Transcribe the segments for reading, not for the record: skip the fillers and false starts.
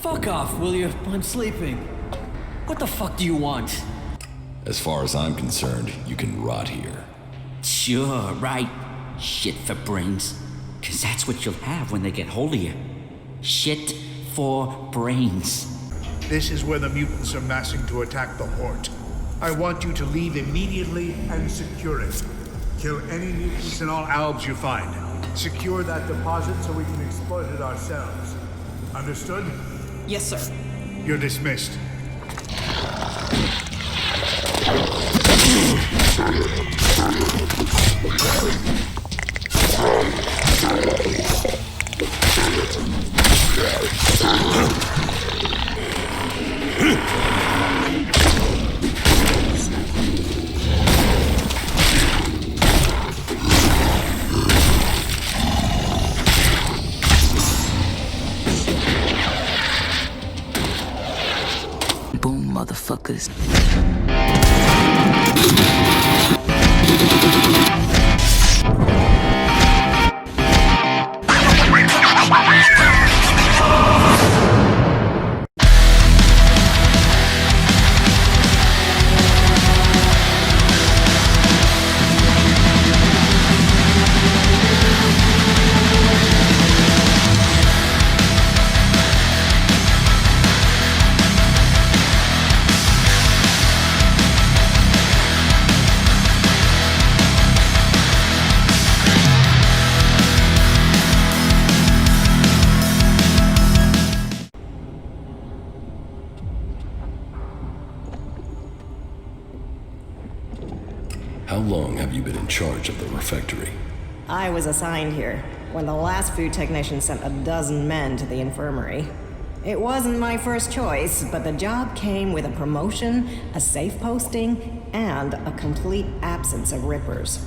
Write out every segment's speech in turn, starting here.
Fuck off, will you? I'm sleeping. What the fuck do you want? As far as I'm concerned, you can rot here. Sure, right. Shit for brains. 'Cause that's what you'll have when they get hold of you. Shit for brains. This is where the mutants are massing to attack the Hort. I want you to leave immediately and secure it. Kill any mutants and all albs you find. Secure that deposit so we can exploit it ourselves. Understood? Yes, sir. You're dismissed. Boom, motherfuckers. How long have you been in charge of the refectory? I was assigned here when the last food technician sent a dozen men to the infirmary. It wasn't my first choice, but the job came with a promotion, a safe posting, and a complete absence of rippers.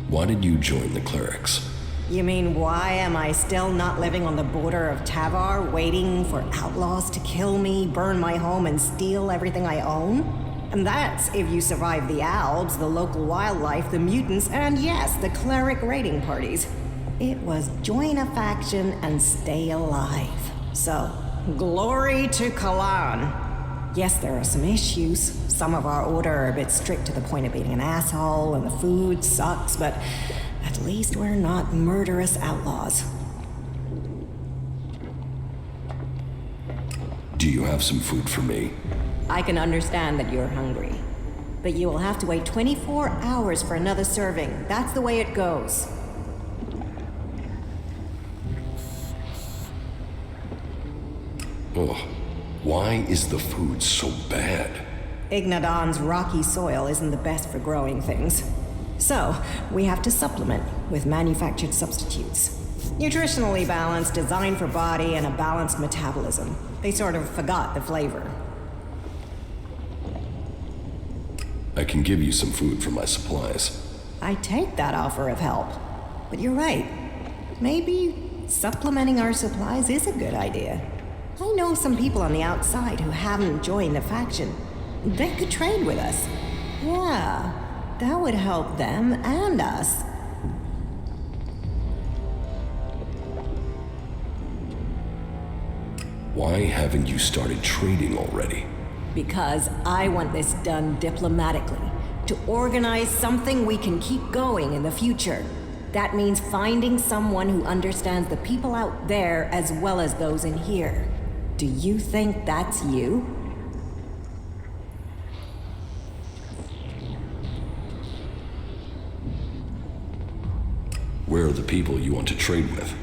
Why did you join the Clerics? You mean, why am I still not living on the border of Tavar, waiting for outlaws to kill me, burn my home, and steal everything I own? And that's if you survive the Albs, the local wildlife, the mutants, and yes, the cleric raiding parties. It was join a faction and stay alive. So, glory to Kalan. Yes, there are some issues. Some of our order are a bit strict to the point of being an asshole, and the food sucks, but at least we're not murderous outlaws. Do you have some food for me? I can understand that you're hungry, but you will have to wait 24 hours for another serving. That's the way it goes. Oh, why is the food so bad? Ignadon's rocky soil isn't the best for growing things. So, we have to supplement with manufactured substitutes. Nutritionally balanced, designed for body and a balanced metabolism. They sort of forgot the flavor. I can give you some food from my supplies. I take that offer of help. But you're right. Maybe supplementing our supplies is a good idea. I know some people on the outside who haven't joined the faction. They could trade with us. Yeah, that would help them and us. Why haven't you started trading already? Because I want this done diplomatically. To organize something we can keep going in the future. That means finding someone who understands the people out there as well as those in here. Do you think that's you? Where are the people you want to trade with?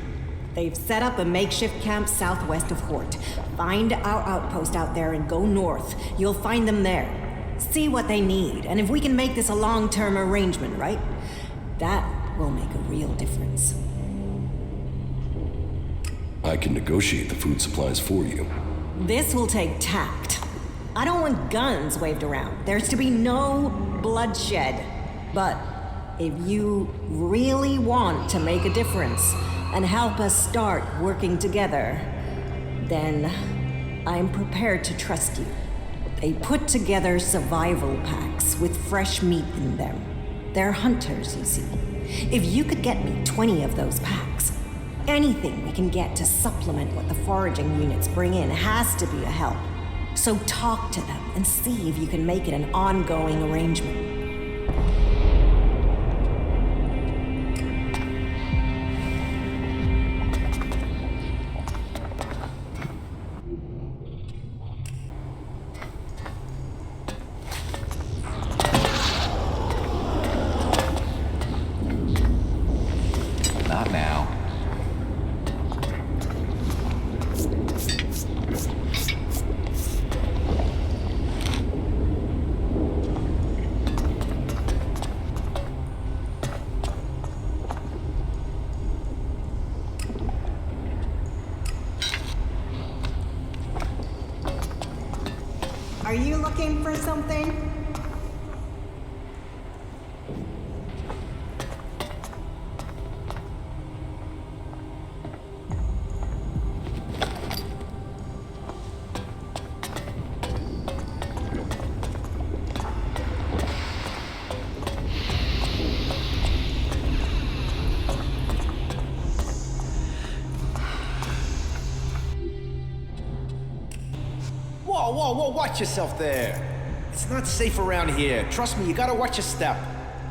They've set up a makeshift camp southwest of Hort. Find our outpost out there and go north. You'll find them there. See what they need, and if we can make this a long-term arrangement, right? That will make a real difference. I can negotiate the food supplies for you. This will take tact. I don't want guns waved around. There's to be no bloodshed. But if you really want to make a difference and help us start working together, then I'm prepared to trust you. They put together survival packs with fresh meat in them. They're hunters, you see. If you could get me 20 of those packs, Anything we can get to supplement what the foraging units bring in has to be a help. So talk to them and see if you can make it an ongoing arrangement. Not now. Are you looking for something? Whoa, watch yourself there. It's not safe around here. Trust me, you gotta watch your step.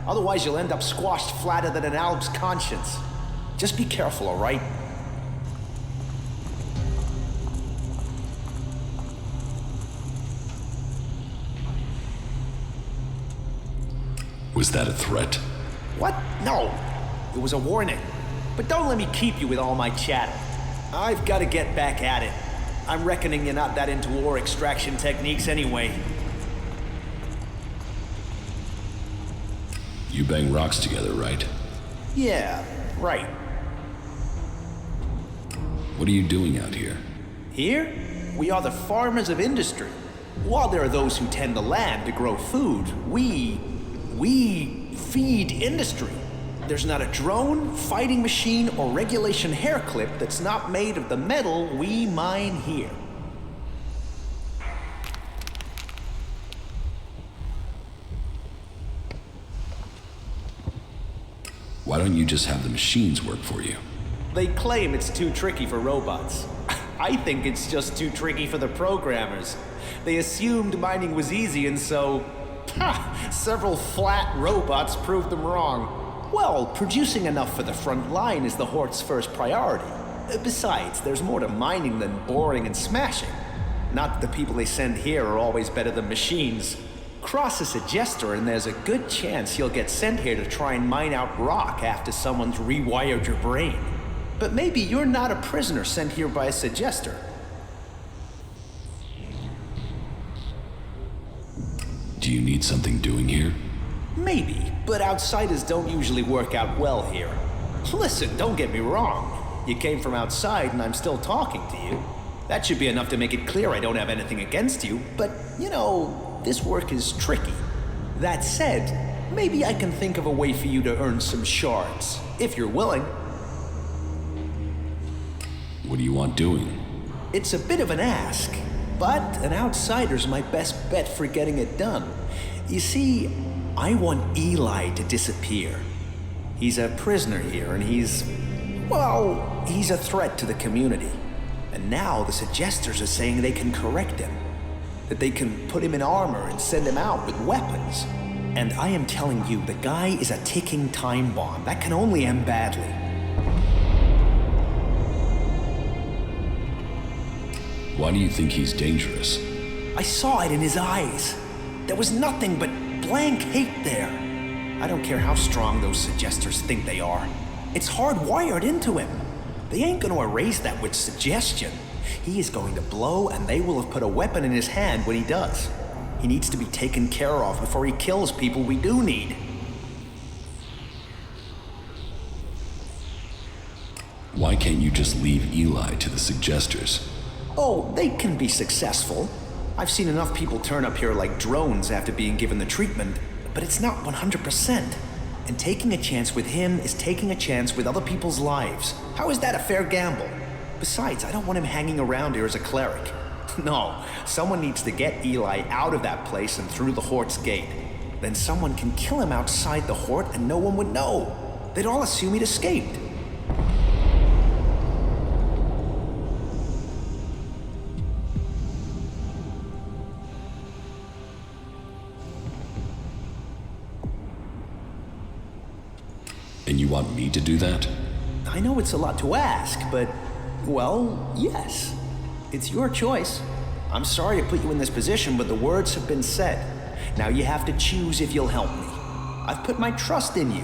Otherwise, you'll end up squashed flatter than an alb's conscience. Just be careful, all right? Was that a threat? What? No. It was a warning. But don't let me keep you with all my chatter. I've gotta get back at it. I'm reckoning you're not that into ore extraction techniques anyway. You bang rocks together, right? Yeah, right. What are you doing out here? Here, we are the farmers of industry. While there are those who tend the land to grow food, we feed industry. There's not a drone, fighting machine, or regulation hair clip that's not made of the metal we mine here. Why don't you just have the machines work for you? They claim it's too tricky for robots. I think it's just too tricky for the programmers. They assumed mining was easy, and so several flat robots proved them wrong. Well, producing enough for the front line is the Hort's first priority. Besides, there's more to mining than boring and smashing. Not that the people they send here are always better than machines. Cross a suggester and there's a good chance you'll get sent here to try and mine out rock after someone's rewired your brain. But maybe you're not a prisoner sent here by a suggester. Do you need something doing here? Maybe, but outsiders don't usually work out well here. Listen, don't get me wrong. You came from outside and I'm still talking to you. That should be enough to make it clear I don't have anything against you, but, you know, this work is tricky. That said, maybe I can think of a way for you to earn some shards, if you're willing. What do you want doing? It's a bit of an ask, but an outsider's my best bet for getting it done. You see, I want Eli to disappear. He's a prisoner here, and he's a threat to the community. And now the suggesters are saying they can correct him. That they can put him in armor and send him out with weapons. And I am telling you, the guy is a ticking time bomb. That can only end badly. Why do you think he's dangerous? I saw it in his eyes. There was nothing but blank hate there. I don't care how strong those suggesters think they are. It's hardwired into him. They ain't gonna erase that with suggestion. He is going to blow, and they will have put a weapon in his hand when he does. He needs to be taken care of before he kills people we do need. Why can't you just leave Eli to the suggesters? Oh, they can be successful. I've seen enough people turn up here like drones after being given the treatment, but it's not 100%. And taking a chance with him is taking a chance with other people's lives. How is that a fair gamble? Besides, I don't want him hanging around here as a cleric. No, someone needs to get Eli out of that place and through the Hort's gate. Then someone can kill him outside the Hort and no one would know. They'd all assume he'd escaped. you want me to do that? I know it's a lot to ask, but, well, yes. It's your choice. I'm sorry to put you in this position, but the words have been said. Now you have to choose if you'll help me. I've put my trust in you.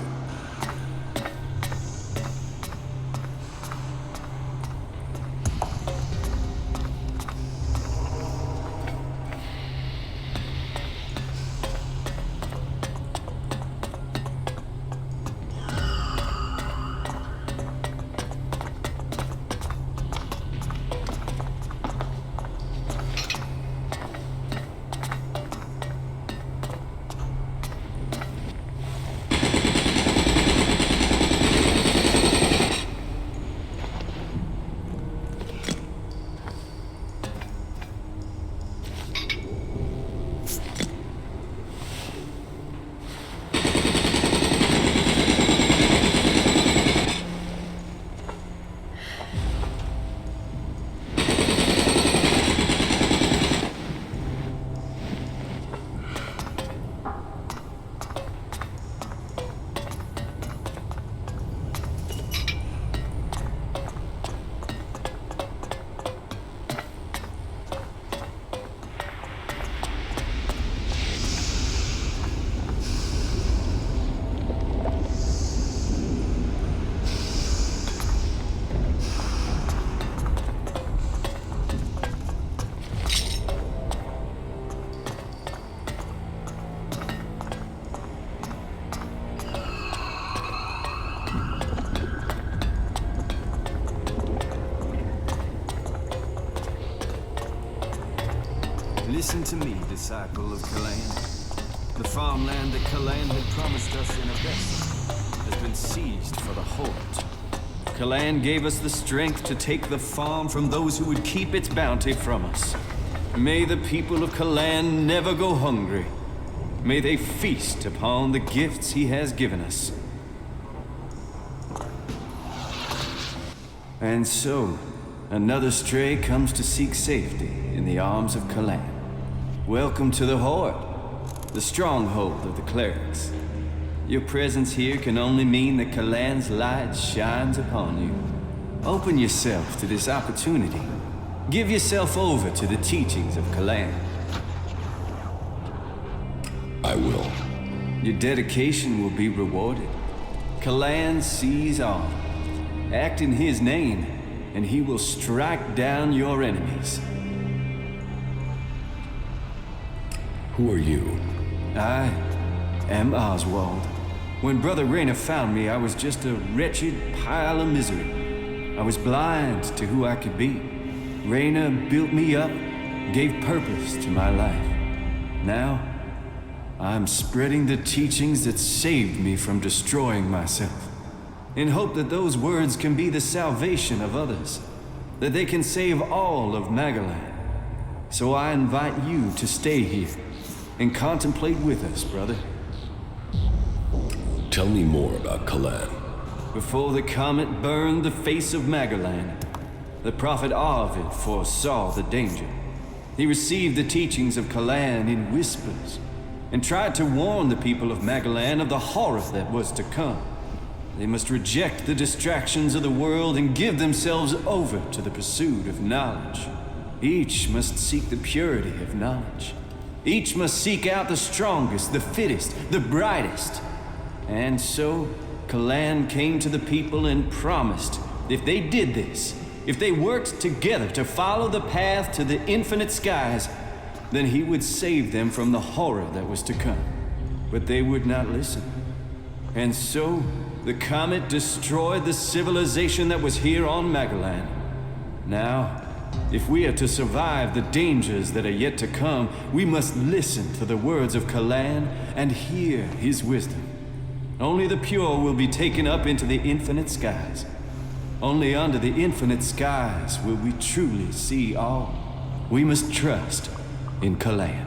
Listen to me, disciple of Kalan. The farmland that Kalan had promised us in a vessel has been seized for the Hort. Kalan gave us the strength to take the farm from those who would keep its bounty from us. May the people of Kalan never go hungry. May they feast upon the gifts he has given us. And so, another stray comes to seek safety in the arms of Kalan. Welcome to the Hort, the stronghold of the Clerics. Your presence here can only mean that Kalan's light shines upon you. Open yourself to this opportunity. Give yourself over to the teachings of Kalan. I will. Your dedication will be rewarded. Kalan sees all. Act in his name, and he will strike down your enemies. Who are you? I am Oswald. When Brother Rayner found me, I was just a wretched pile of misery. I was blind to who I could be. Rayner built me up, gave purpose to my life. Now, I'm spreading the teachings that saved me from destroying myself, in hope that those words can be the salvation of others, that they can save all of Magalan. So I invite you to stay here and contemplate with us, brother. Tell me more about Kalan. Before the comet burned the face of Magalan, the prophet Arvid foresaw the danger. He received the teachings of Kalan in whispers, and tried to warn the people of Magalan of the horror that was to come. They must reject the distractions of the world and give themselves over to the pursuit of knowledge. Each must seek the purity of knowledge. Each must seek out the strongest, the fittest, the brightest. And so, Kalan came to the people and promised if they did this, if they worked together to follow the path to the infinite skies, then he would save them from the horror that was to come. But they would not listen. And so, the comet destroyed the civilization that was here on Magalan. Now, if we are to survive the dangers that are yet to come, we must listen to the words of Kalan and hear his wisdom. Only the pure will be taken up into the infinite skies. Only under the infinite skies will we truly see all. We must trust in Kalan.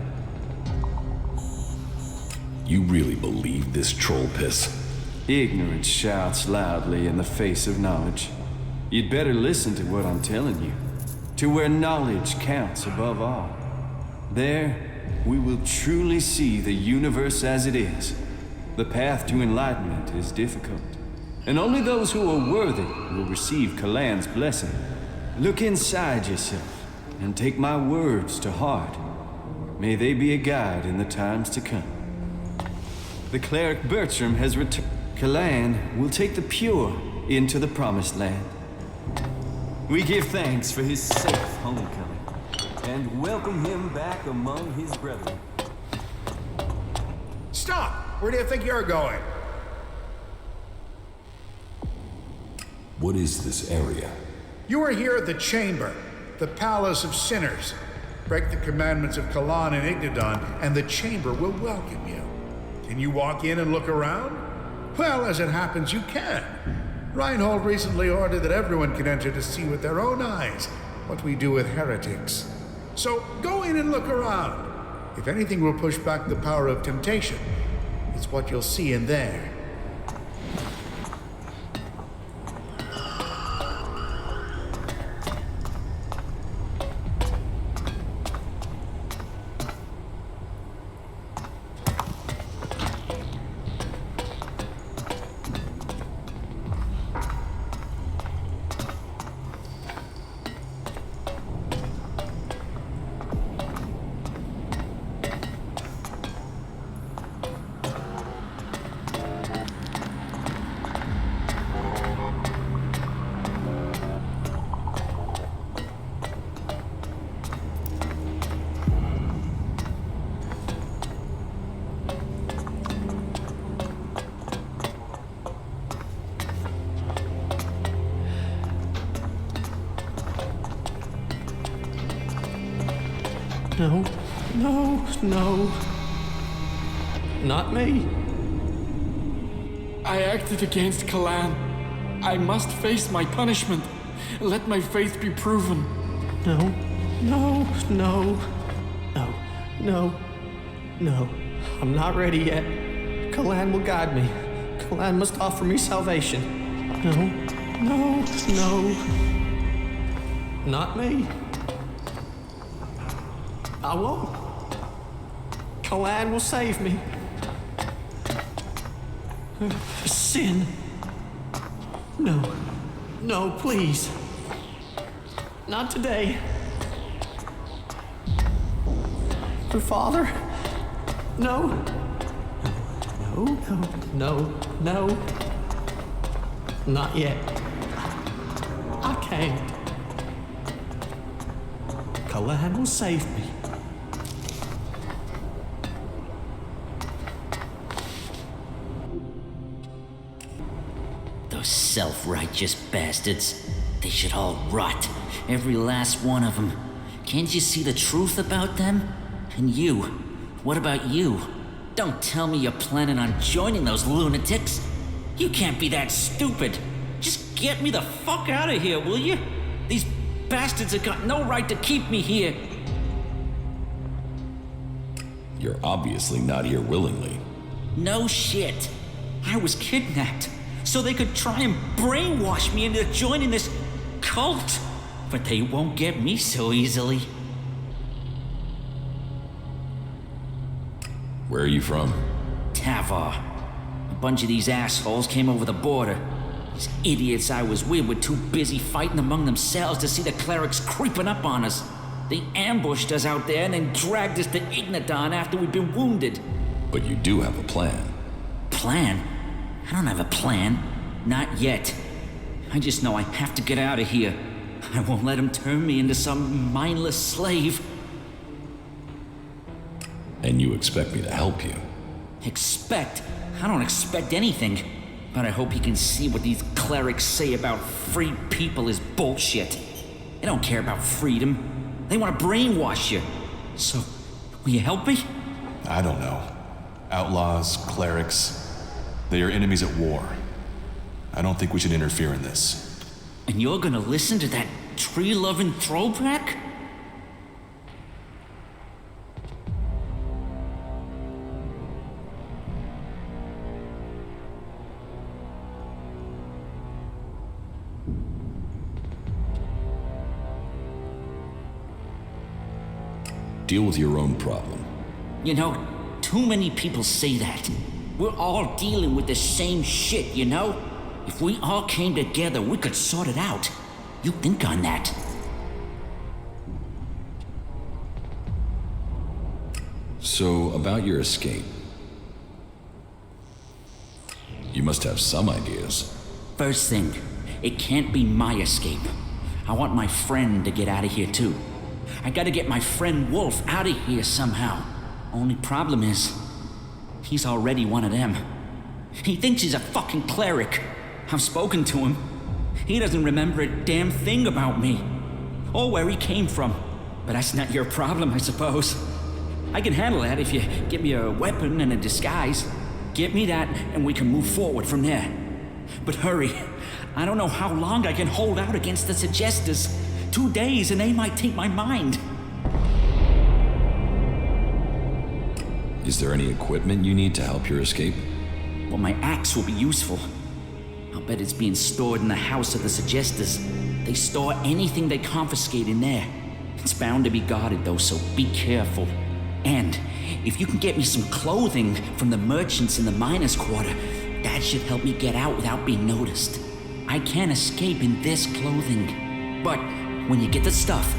You really believe this troll piss? Ignorance shouts loudly in the face of knowledge. You'd better listen to what I'm telling you, to where knowledge counts above all. There, we will truly see the universe as it is. The path to enlightenment is difficult. and only those who are worthy will receive Kalan's blessing. Look inside yourself and take my words to heart. May they be a guide in the times to come. The cleric Bertram has returned. Kalan will take the pure into the promised land. We give thanks for his safe homecoming and welcome him back among his brethren. Stop! Where do you think you're going? What is this area? You are here at the Chamber, the Palace of Sinners. Break the commandments of Kalan and Ignadon, and the Chamber will welcome you. Can you walk in and look around? Well, as it happens, you can. Reinhold recently ordered that everyone can enter to see with their own eyes what we do with heretics. So go in and look around. If anything will push back the power of temptation, it's what you'll see in there. No, no, no. Not me. I acted against Kalan. I must face my punishment. Let my faith be proven. No, no, no. No, no, no. I'm not ready yet. Kalan will guide me. Kalan must offer me salvation. No, no, no. Not me. I won't. Kalan will save me. Sin. No. No, please. Not today. Father? No. No, no, no, no. Not yet. I can't. Kalan will save me. Those self-righteous bastards. They should all rot. Every last one of them. Can't you see the truth about them? And you? What about you? Don't tell me you're planning on joining those lunatics. You can't be that stupid. Just get me the fuck out of here, will you? These bastards have got no right to keep me here. You're obviously not here willingly. No shit. I was kidnapped so they could try and brainwash me into joining this cult. But they won't get me so easily. Where are you from? Tavar. A bunch of these assholes came over the border. These idiots I was with were too busy fighting among themselves to see the clerics creeping up on us. They ambushed us out there and then dragged us to Ignadon after we'd been wounded. But you do have a plan. Plan? I don't have a plan. Not yet. I just know I have to get out of here. I won't let them turn me into some mindless slave. And you expect me to help you? Expect? I don't expect anything. But I hope you can see what these clerics say about free people is bullshit. They don't care about freedom. They want to brainwash you. So, will you help me? I don't know. Outlaws, clerics, they are enemies at war. I don't think we should interfere in this. And you're gonna listen to that tree-loving throwback? Deal with your own problem. You know, too many people say that. We're all dealing with the same shit, you know? If we all came together, we could sort it out. You think on that. So, about your escape. You must have some ideas. First thing, it can't be my escape. I want my friend to get out of here too. I gotta get my friend Wolf out of here somehow. Only problem is, he's already one of them. He thinks he's a fucking cleric. I've spoken to him. He doesn't remember a damn thing about me. Or where he came from. But that's not your problem, I suppose. I can handle that if you get me a weapon and a disguise. Get me that, and we can move forward from there. But hurry. I don't know how long I can hold out against the Suggestors. 2 days and they might take my mind. Is there any equipment you need to help your escape? Well, my axe will be useful. I'll bet it's being stored in the house of the Suggestors. They store anything they confiscate in there. It's bound to be guarded though, so be careful. And if you can get me some clothing from the merchants in the miners' quarter, that should help me get out without being noticed. I can't escape in this clothing. But when you get the stuff,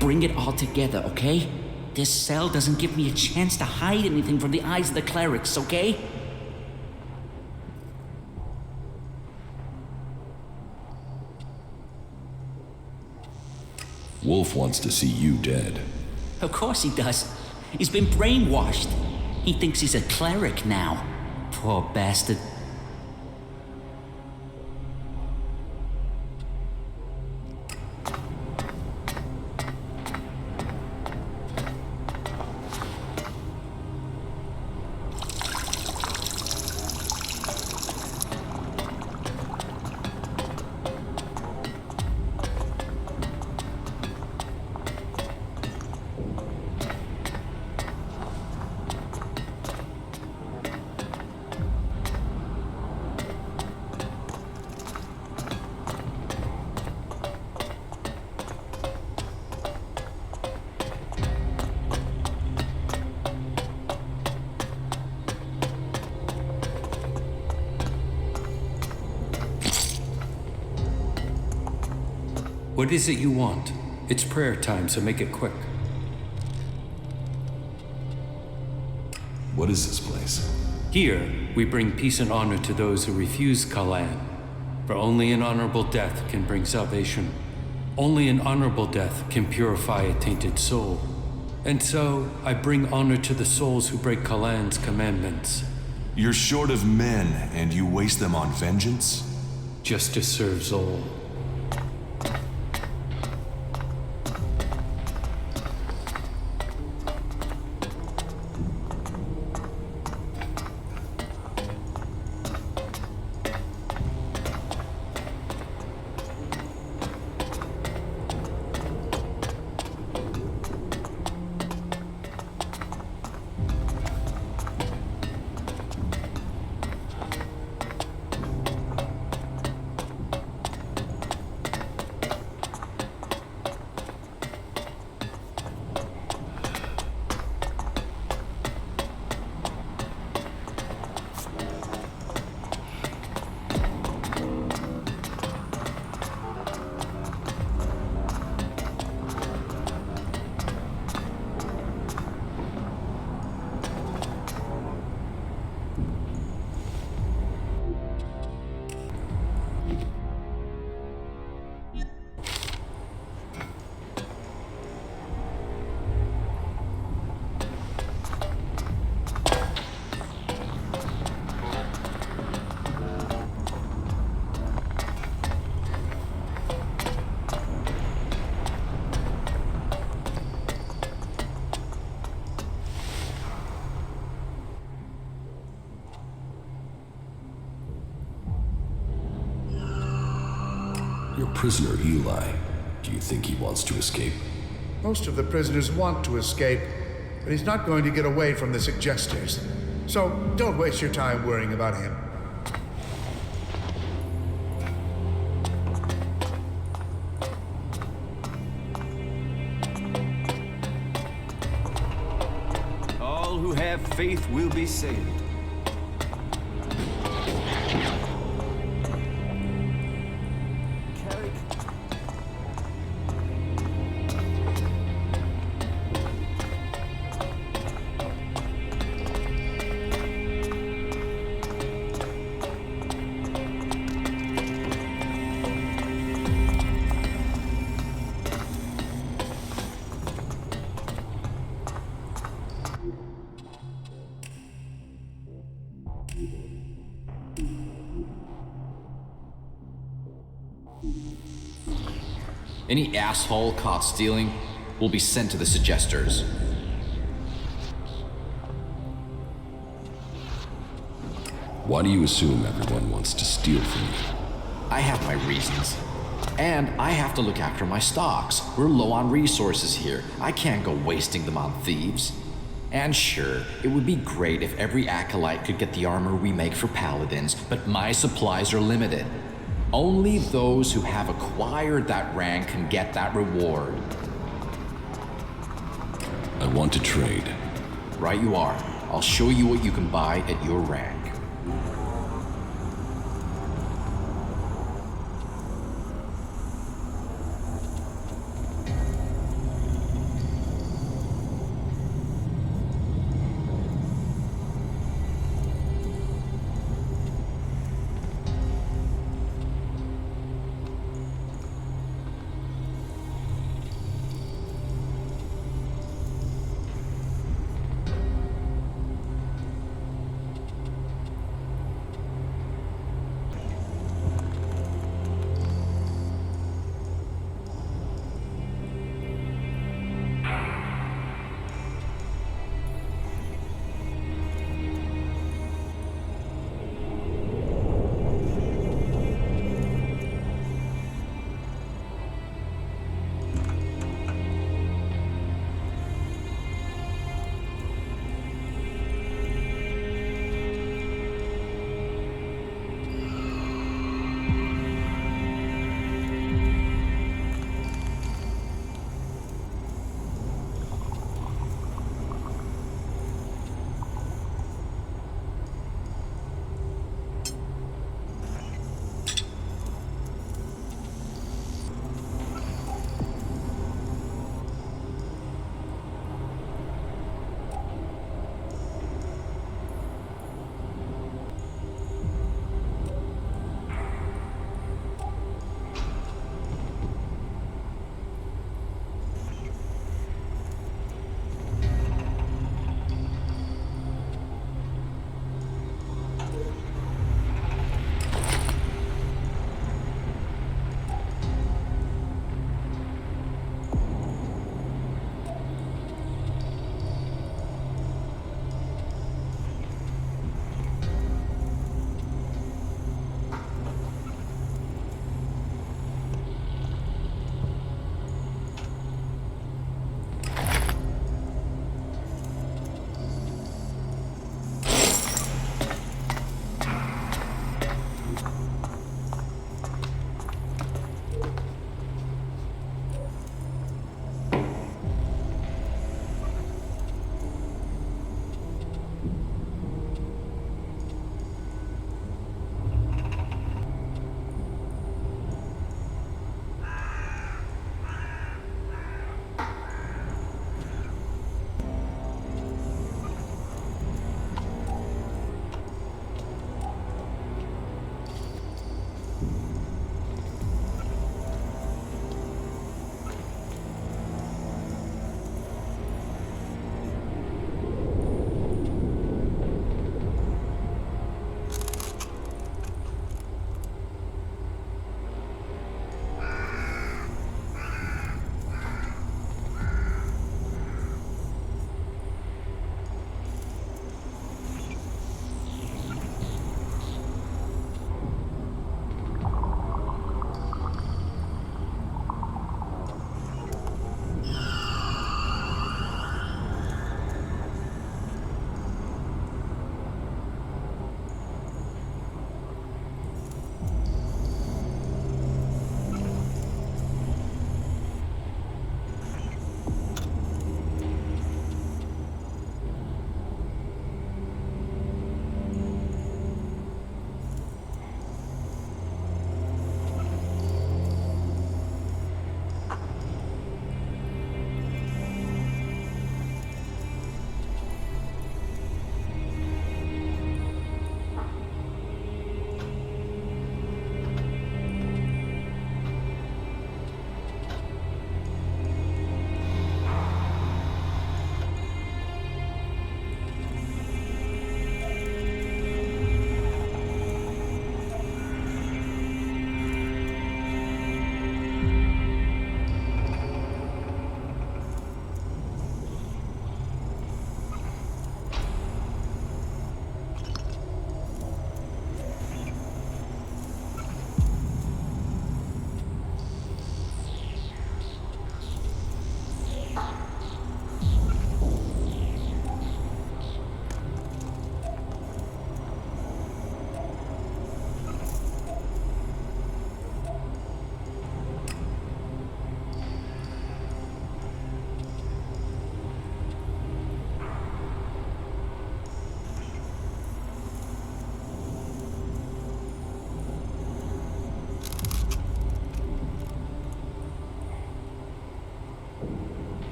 bring it all together, okay? This cell doesn't give me a chance to hide anything from the eyes of the clerics, okay? Wolf wants to see you dead. Of course he does. He's been brainwashed. He thinks he's a cleric now. Poor bastard. What is it you want? It's prayer time, so make it quick. What is this place? Here, we bring peace and honor to those who refuse Kalan. For only an honorable death can bring salvation. Only an honorable death can purify a tainted soul. And so, I bring honor to the souls who break Kalan's commandments. You're short of men, and you waste them on vengeance? Justice serves all. Your prisoner, Eli. Do you think he wants to escape? Most of the prisoners want to escape, but he's not going to get away from the Suggestors. So don't waste your time worrying about him. All who have faith will be saved. Any asshole caught stealing will be sent to the Suggesters. Why do you assume everyone wants to steal from you? I have my reasons. And I have to look after my stocks. We're low on resources here. I can't go wasting them on thieves. And sure, it would be great if every acolyte could get the armor we make for paladins, but my supplies are limited. Only those who have acquired that rank can get that reward. I want to trade. Right you are. I'll show you what you can buy at your rank.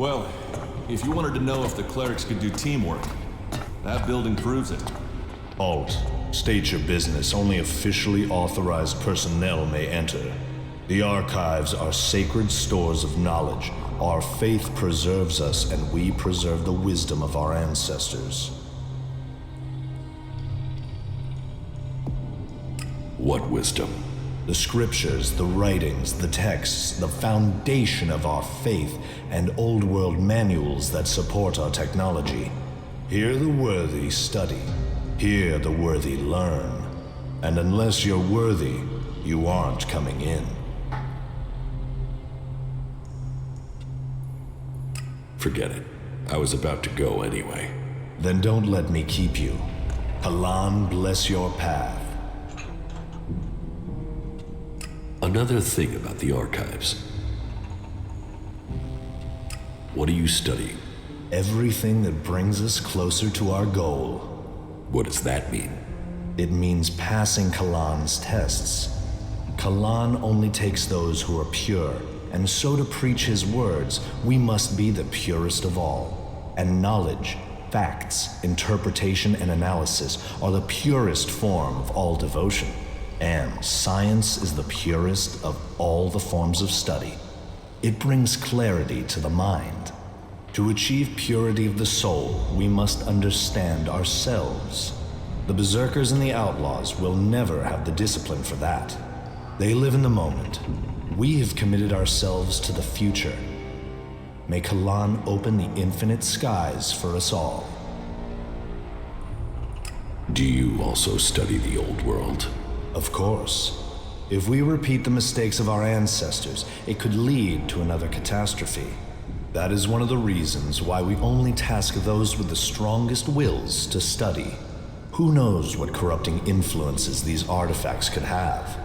Well, if you wanted to know if the clerics could do teamwork, that building proves it. Alt, state your business. Only officially authorized personnel may enter. The archives are sacred stores of knowledge. Our faith preserves us, and we preserve the wisdom of our ancestors. What wisdom? The scriptures, the writings, the texts, the foundation of our faith, and old world manuals that support our technology. Here the worthy study. Here the worthy learn. And unless you're worthy, you aren't coming in. Forget it. I was about to go anyway. Then don't let me keep you. Kalan bless your path. Another thing about the archives. What are you studying? Everything that brings us closer to our goal. What does that mean? It means passing Kalan's tests. Kalan only takes those who are pure, and so to preach his words, we must be the purest of all. And knowledge, facts, interpretation, and analysis are the purest form of all devotion. And science is the purest of all the forms of study. It brings clarity to the mind. To achieve purity of the soul, we must understand ourselves. The berserkers and the outlaws will never have the discipline for that. They live in the moment. We have committed ourselves to the future. May Kalan open the infinite skies for us all. Do you also study the old world? Of course. If we repeat the mistakes of our ancestors, it could lead to another catastrophe. That is one of the reasons why we only task those with the strongest wills to study. Who knows what corrupting influences these artifacts could have?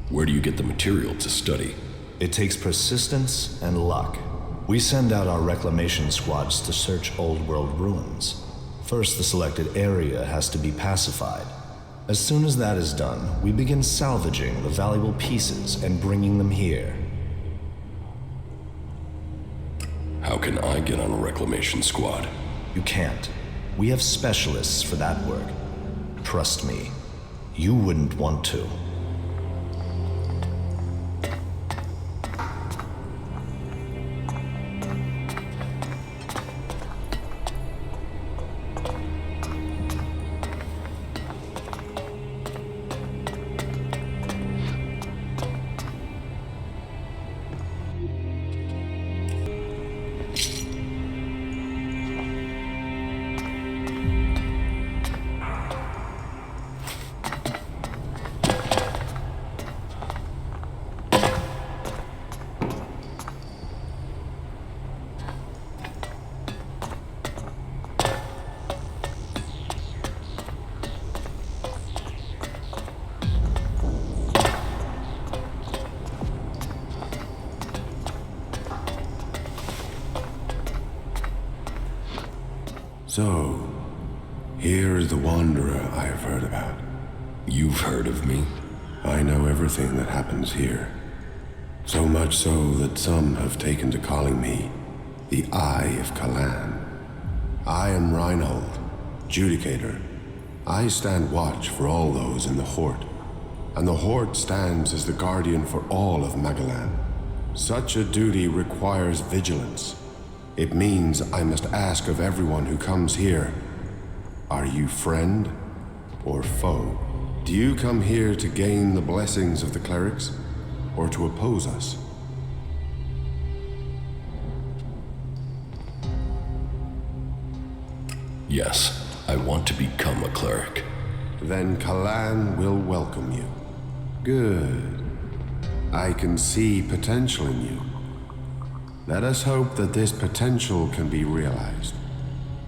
Where do you get the material to study? It takes persistence and luck. We send out our reclamation squads to search old world ruins. First, the selected area has to be pacified. As soon as that is done, we begin salvaging the valuable pieces and bringing them here. How can I get on a reclamation squad? You can't. We have specialists for that work. Trust me, you wouldn't want to. So, here is the Wanderer I have heard about. You've heard of me? I know everything that happens here. So much so that some have taken to calling me the Eye of Kalan. I am Reinhold, Judicator. I stand watch for all those in the Hort, and the Hort stands as the guardian for all of Magalan. Such a duty requires vigilance. It means I must ask of everyone who comes here, are you friend or foe? Do you come here to gain the blessings of the Clerics, or to oppose us? Yes, I want to become a cleric. Then Kalan will welcome you. Good. I can see potential in you. Let us hope that this potential can be realized.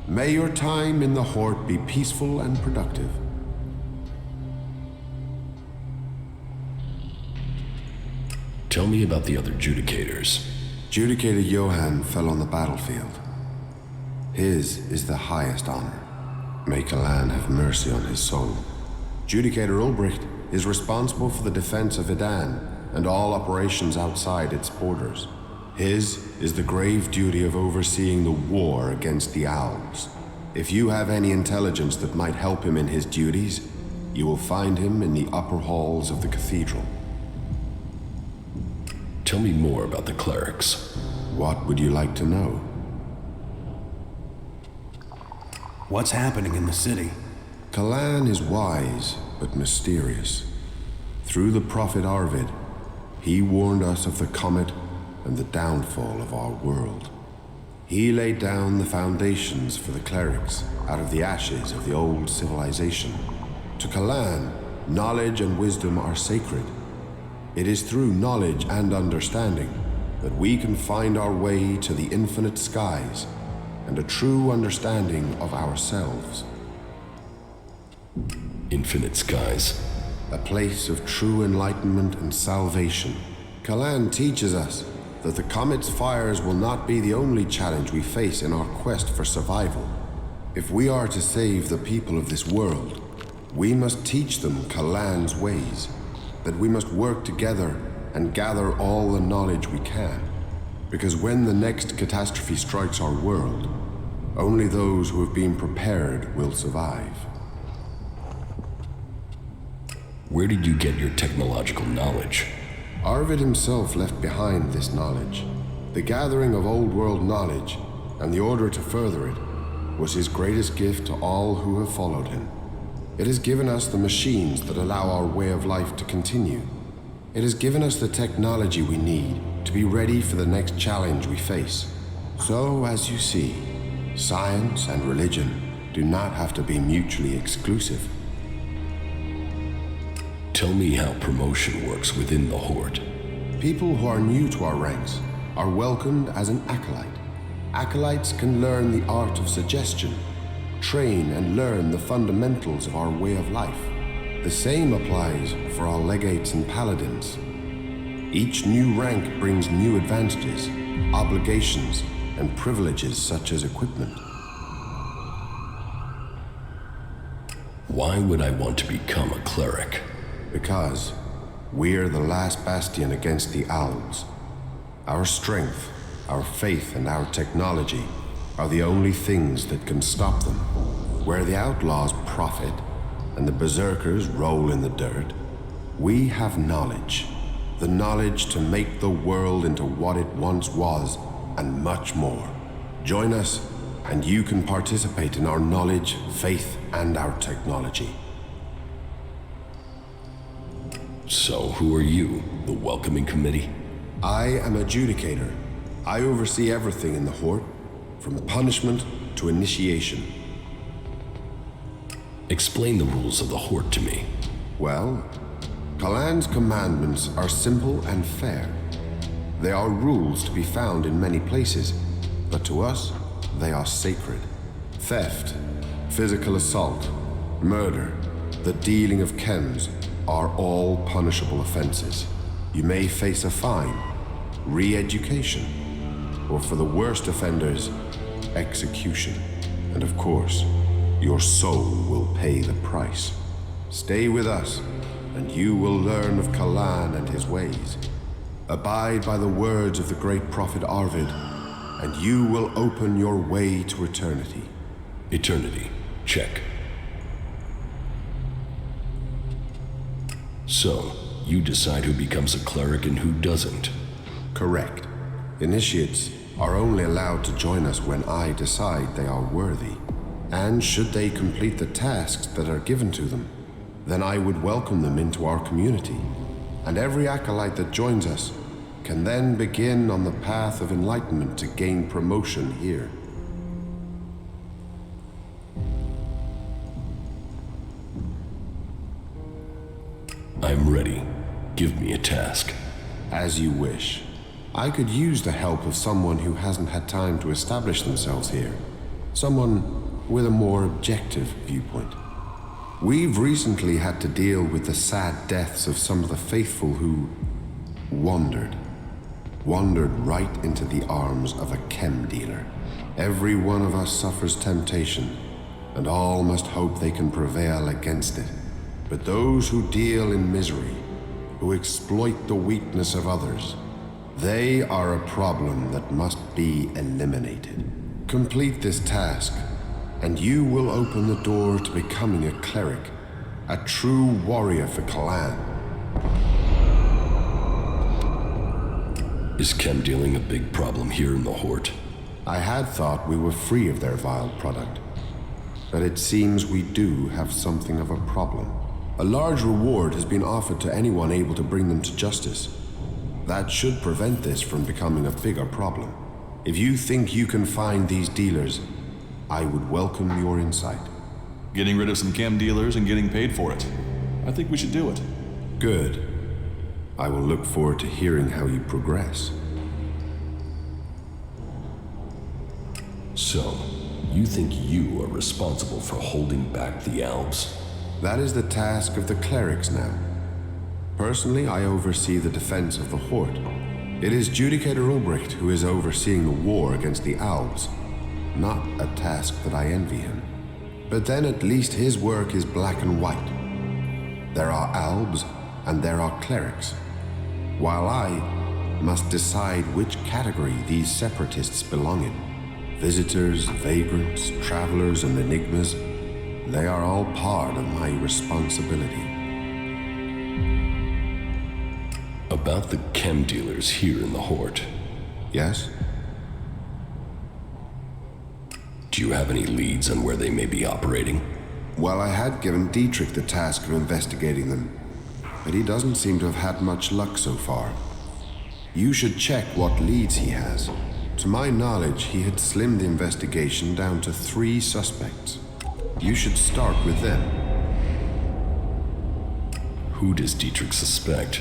May your time in the Hort be peaceful and productive. Tell me about the other Judicators. Judicator Johann fell on the battlefield. His is the highest honor. May Kalan have mercy on his soul. Judicator Ulbricht is responsible for the defense of Idan and all operations outside its borders. His is the grave duty of overseeing the war against the owls. If you have any intelligence that might help him in his duties, you will find him in the upper halls of the cathedral. Tell me more about the clerics. What would you like to know? What's happening in the city? Kalan is wise, but mysterious. Through the prophet Arvid, he warned us of the comet and the downfall of our world. He laid down the foundations for the clerics out of the ashes of the old civilization. To Kalan, knowledge and wisdom are sacred. It is through knowledge and understanding that we can find our way to the infinite skies and a true understanding of ourselves. Infinite skies. A place of true enlightenment and salvation. Kalan teaches us that the comet's fires will not be the only challenge we face in our quest for survival. If we are to save the people of this world, we must teach them Kalan's ways, that we must work together and gather all the knowledge we can. Because when the next catastrophe strikes our world, only those who have been prepared will survive. Where did you get your technological knowledge? Arvid himself left behind this knowledge. The gathering of old world knowledge, and the order to further it, was his greatest gift to all who have followed him. It has given us the machines that allow our way of life to continue. It has given us the technology we need to be ready for the next challenge we face. So, as you see, science and religion do not have to be mutually exclusive. Tell me how promotion works within the Hort. People who are new to our ranks are welcomed as an acolyte. Acolytes can learn the art of suggestion, train and learn the fundamentals of our way of life. The same applies for our legates and paladins. Each new rank brings new advantages, obligations, and privileges such as equipment. Why would I want to become a cleric? Because we're the last bastion against the owls. Our strength, our faith, and our technology are the only things that can stop them. Where the outlaws profit and the berserkers roll in the dirt, we have knowledge. The knowledge to make the world into what it once was, and much more. Join us, and you can participate in our knowledge, faith, and our technology. So, who are you? The welcoming committee? I am adjudicator. I oversee everything in the Hort, from punishment to initiation. Explain the rules of the Hort to me. Well, Kalan's commandments are simple and fair. They are rules to be found in many places, but to us, they are sacred. Theft, physical assault, murder, the dealing of chems are all punishable offenses. You may face a fine, re-education, or for the worst offenders, execution. And of course, your soul will pay the price. Stay with us, and you will learn of Kalan and his ways. Abide by the words of the great prophet Arvid, and you will open your way to eternity. Eternity. Check. So, you decide who becomes a cleric and who doesn't. Correct. Initiates are only allowed to join us when I decide they are worthy. And should they complete the tasks that are given to them, then I would welcome them into our community. And every acolyte that joins us can then begin on the path of enlightenment to gain promotion here. I'm ready. Give me a task. As you wish. I could use the help of someone who hasn't had time to establish themselves here. Someone with a more objective viewpoint. We've recently had to deal with the sad deaths of some of the faithful who wandered right into the arms of a chem dealer. Every one of us suffers temptation, and all must hope they can prevail against it. But those who deal in misery, who exploit the weakness of others, They are a problem that must be eliminated. Complete this task, and you will open the door to becoming a cleric, a true warrior for Kalan. Is chem dealing a big problem here in the Hort? I had thought we were free of their vile product, but it seems we do have something of a problem. A large reward has been offered to anyone able to bring them to justice. That should prevent this from becoming a bigger problem. If you think you can find these dealers, I would welcome your insight. Getting rid of some chem dealers and getting paid for it. I think we should do it. Good. I will look forward to hearing how you progress. So, you think you are responsible for holding back the Alps? That is the task of the Clerics now. Personally, I oversee the defense of the Hort. It is Judicator Ulbricht who is overseeing the war against the Alps. Not a task that I envy him. But then at least his work is black and white. There are Albs and there are Clerics, while I must decide which category these separatists belong in. Visitors, vagrants, travelers, and enigmas, they are all part of my responsibility. About the chem dealers here in the Hort. Yes? Do you have any leads on where they may be operating? Well, I had given Dietrich the task of investigating them, but he doesn't seem to have had much luck so far. You should check what leads he has. To my knowledge, he had slimmed the investigation down to 3 suspects. You should start with them. Who does Dietrich suspect?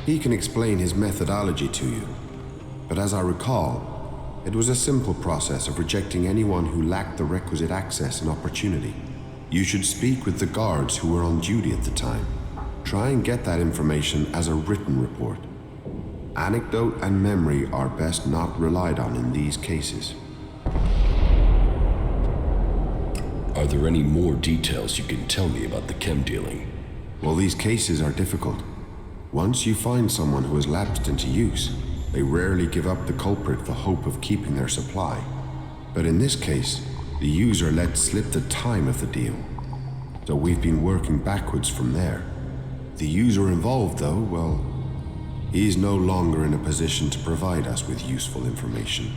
He can explain his methodology to you, but as I recall, it was a simple process of rejecting anyone who lacked the requisite access and opportunity. You should speak with the guards who were on duty at the time. Try and get that information as a written report. Anecdote and memory are best not relied on in these cases. Are there any more details you can tell me about the chem dealing? Well, these cases are difficult. Once you find someone who has lapsed into use, they rarely give up the culprit for hope of keeping their supply. But in this case, the user let slip the time of the deal. So we've been working backwards from there. The user involved, though, well, he's no longer in a position to provide us with useful information.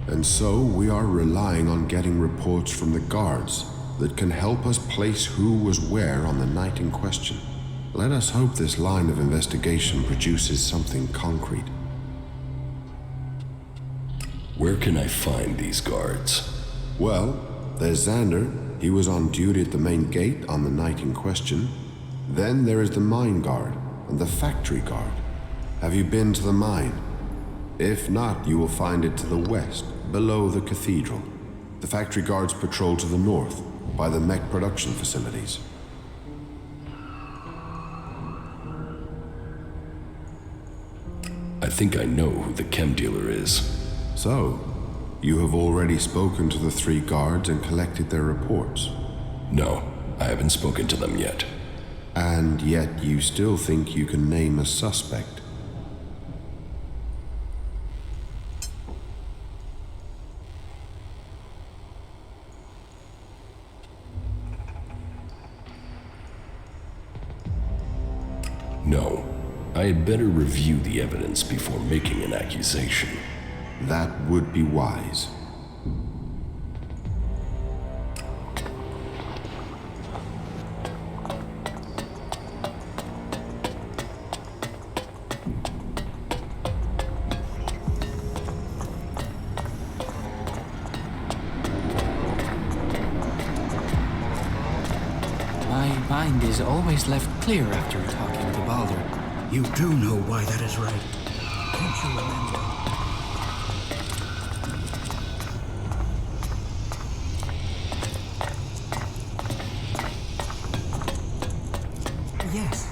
And so we are relying on getting reports from the guards that can help us place who was where on the night in question. Let us hope this line of investigation produces something concrete. Where can I find these guards? Well, there's Xander. He was on duty at the main gate on the night in question. Then there is the mine guard and the factory guard. Have you been to the mine? If not, you will find it to the west, below the cathedral. The factory guards patrol to the north, by the mech production facilities. I think I know who the chem dealer is. So, you have already spoken to the 3 guards and collected their reports? No, I haven't spoken to them yet. And yet you still think you can name a suspect? No. I had better review the evidence before making an accusation. That would be wise. My mind is always left clear after talking to Baldur. You do know why that is right. Don't you remember? Yes.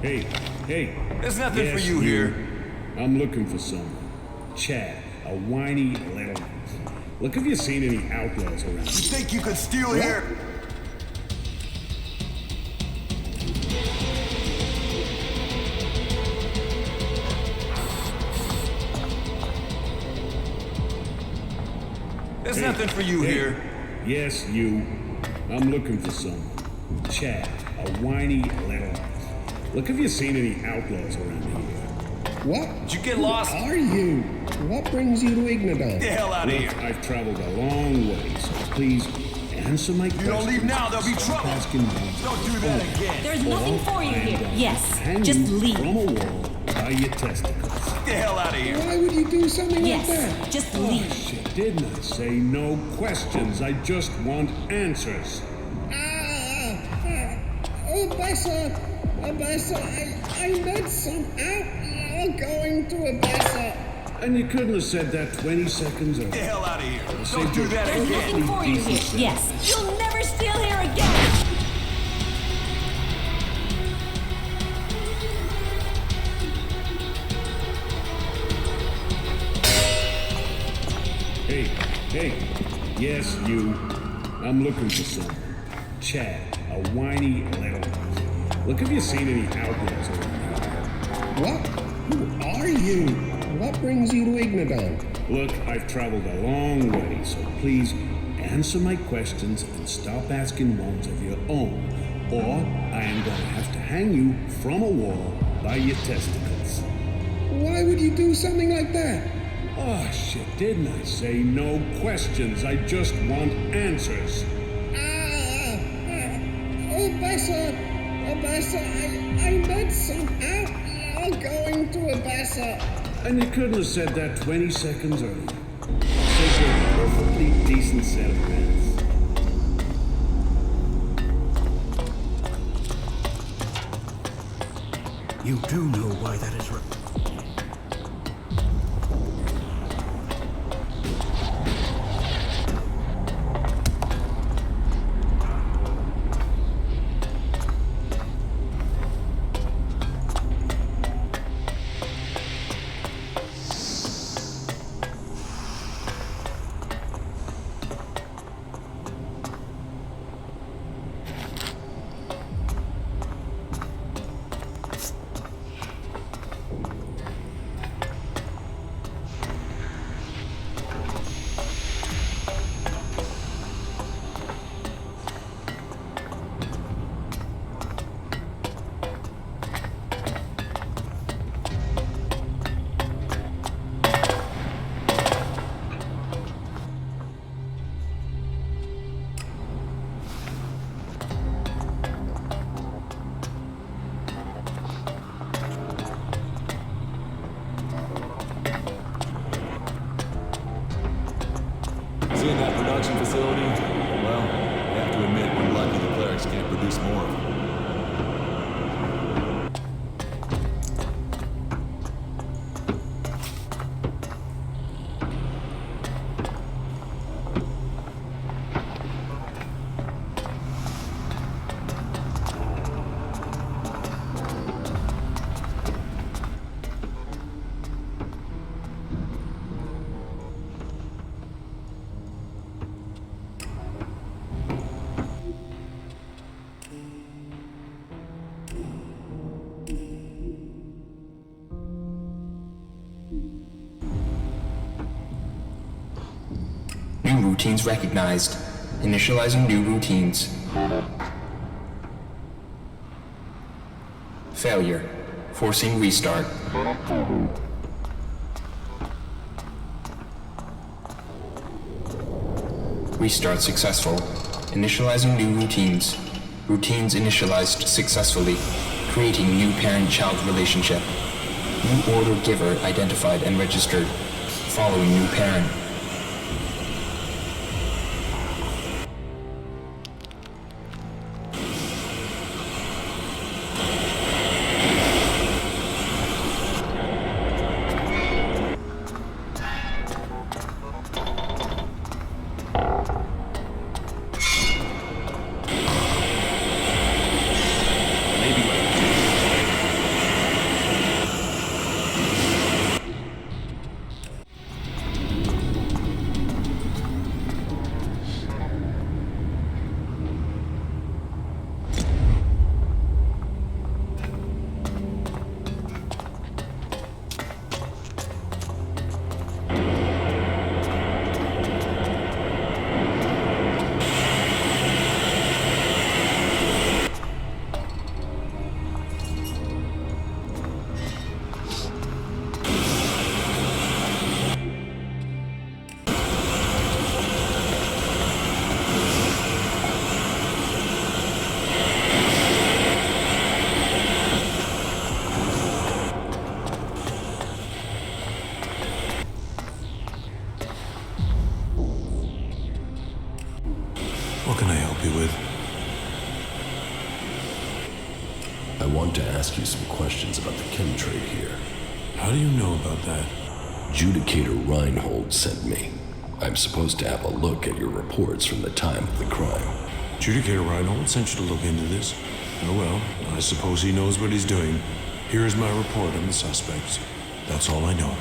Hey. There's nothing Yes, for you here. I'm looking for someone. Chad, a whiny little... Look, have you seen any outlaws around You here? think you could steal What? here? There's nothing for you here. Yes, you. I'm looking for someone. Chad, a whiny little... Look, have you seen any outlaws around here? What? Did you get lost? Who are you? What brings you to Ignidan? Get the hell out of here. I've traveled a long way, so please answer my questions. You don't leave now, there'll be Stop trouble. asking me. Don't do that again. There's nothing for you here. Yes, Hang just you leave. from a wall by your testicles. Get the hell out of here. Why would you do something Yes, like that? just Oh, leave. shit, didn't I say no questions? I just want answers. I met some outlaw going to Abessa. And you couldn't have said that 20 seconds earlier. Get the hell out of here. Saved Don't do your that There's again. nothing for you here. decent self. Yes, you'll never steal here again. Hey, yes, you. I'm looking for someone. Chad, a whiny little... Look, have you seen any outlaws around here? What? Who are you? What brings you to Ignidan? Look, I've traveled a long way, so please answer my questions and stop asking ones of your own, or I am going to have to hang you from a wall by your testicles. Why would you do something like that? Oh, shit, didn't I say no questions? I just want answers. Abessa, I met some outlaw going to Abessa. And you couldn't have said that 20 seconds earlier. Saved a perfectly decent set of pants. You do know why that is right. Seeing that production facility, well, I have to admit we're lucky the Clerics can't produce more of them. New routines recognized. Initializing new routines. Failure. Forcing restart. Restart successful. Initializing new routines. Routines initialized successfully. Creating new parent-child relationship. New order giver identified and registered. Following new parent. I want to ask you some questions about the chem trade here. How do you know about that? Judicator Reinhold sent me. I'm supposed to have a look at your reports from the time of the crime. Judicator Reinhold sent you to look into this? Oh well, I suppose he knows what he's doing. Here is my report on the suspects. That's all I know.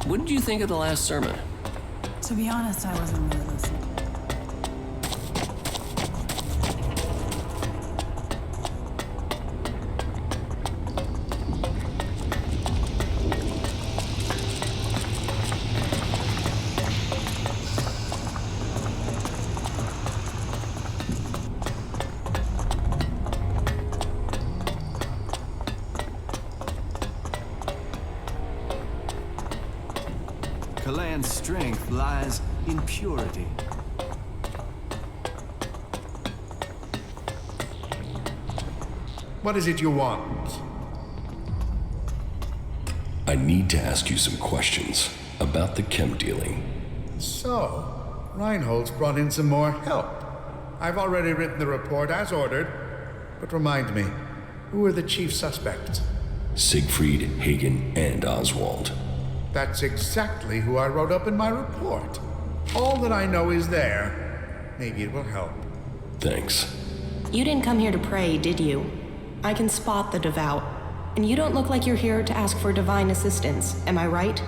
What did you think of the last sermon? To be honest, I wasn't really listening. Kalan's strength lies in purity. What is it you want? I need to ask you some questions about the chem dealing. So, Reinhold's brought in some more help. I've already written the report as ordered, but remind me, who are the chief suspects? Siegfried, Hagen, and Oswald. That's exactly who I wrote up in my report. All that I know is there. Maybe it will help. Thanks. You didn't come here to pray, did you? I can spot the devout. And you don't look like you're here to ask for divine assistance, am I right?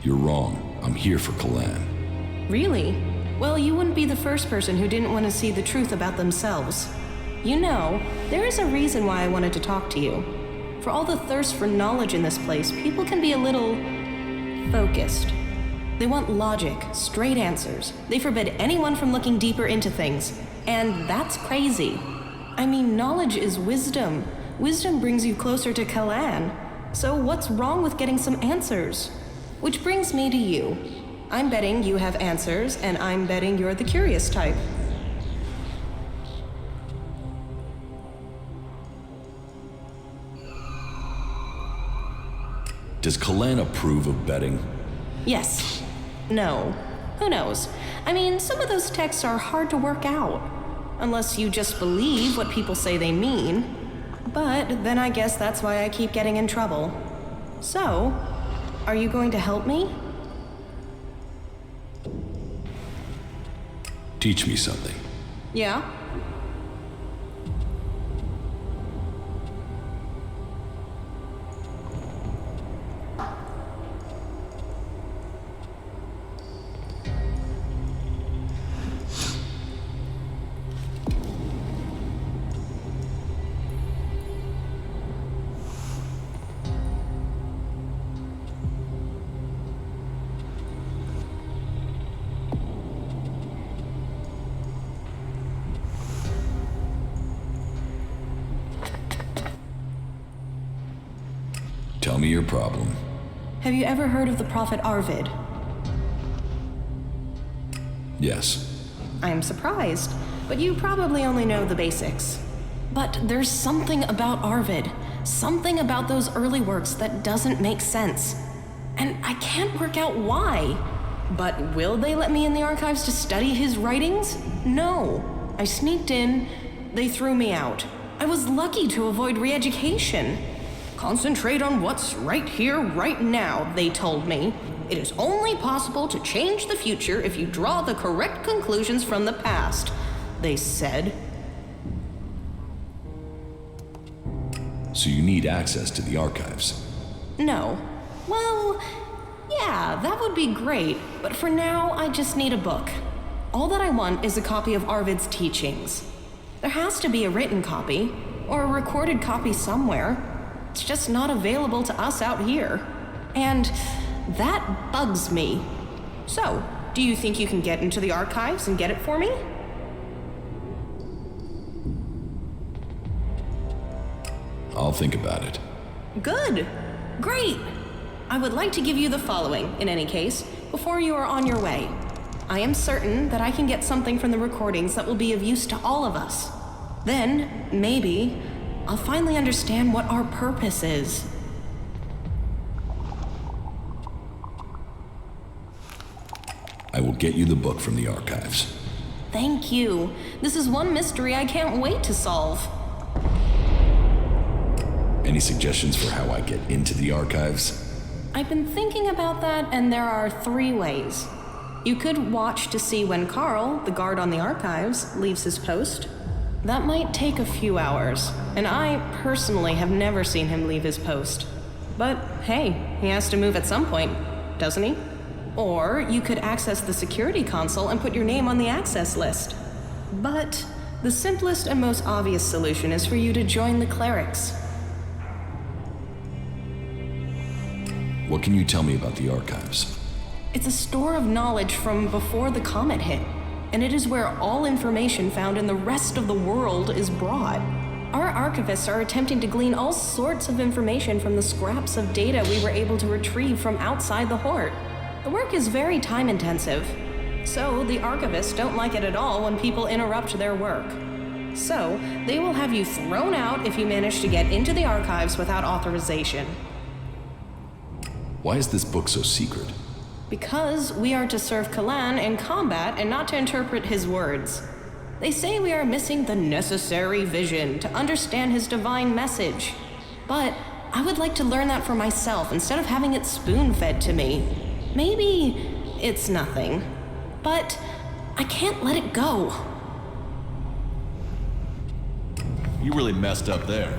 You're wrong. I'm here for Kalan. Really? Well, you wouldn't be the first person who didn't want to see the truth about themselves. You know, there is a reason why I wanted to talk to you. For all the thirst for knowledge in this place, people can be a little focused. They want logic, straight answers. They forbid anyone from looking deeper into things. And that's crazy. I mean, knowledge is wisdom. Wisdom brings you closer to Kalan. So what's wrong with getting some answers? Which brings me to you. I'm betting you have answers, and I'm betting you're the curious type. Does Kalan approve of betting? Yes. No. Who knows? I mean, some of those texts are hard to work out. Unless you just believe what people say they mean. But then I guess that's why I keep getting in trouble. So, are you going to help me? Teach me something. Yeah? Tell me your problem. Have you ever heard of the prophet Arvid? Yes. I am surprised, but you probably only know the basics. But there's something about Arvid, something about those early works that doesn't make sense. And I can't work out why. But will they let me in the archives to study his writings? No. I sneaked in, they threw me out. I was lucky to avoid re-education. Concentrate on what's right here, right now, they told me. It is only possible to change the future if you draw the correct conclusions from the past, they said. So you need access to the archives? No. Well, yeah, that would be great, but for now, I just need a book. All that I want is a copy of Arvid's teachings. There has to be a written copy, or a recorded copy somewhere. It's just not available to us out here. And that bugs me. So, do you think you can get into the archives and get it for me? I'll think about it. Good. Great. I would like to give you the following, in any case, before you are on your way. I am certain that I can get something from the recordings that will be of use to all of us. Then, maybe, I'll finally understand what our purpose is. I will get you the book from the archives. Thank you. This is one mystery I can't wait to solve. Any suggestions for how I get into the archives? I've been thinking about that, and there are 3 ways. You could watch to see when Karl, the guard on the archives, leaves his post. That might take a few hours, and I personally have never seen him leave his post. But hey, he has to move at some point, doesn't he? Or you could access the security console and put your name on the access list. But the simplest and most obvious solution is for you to join the Clerics. What can you tell me about the archives? It's a store of knowledge from before the comet hit, and it is where all information found in the rest of the world is brought. Our archivists are attempting to glean all sorts of information from the scraps of data we were able to retrieve from outside the Hort. The work is very time-intensive, so the archivists don't like it at all when people interrupt their work. So, they will have you thrown out if you manage to get into the archives without authorization. Why is this book so secret? Because we are to serve Kalan in combat and not to interpret his words. They say we are missing the necessary vision to understand his divine message. But I would like to learn that for myself instead of having it spoon-fed to me. Maybe it's nothing, but I can't let it go. You really messed up there.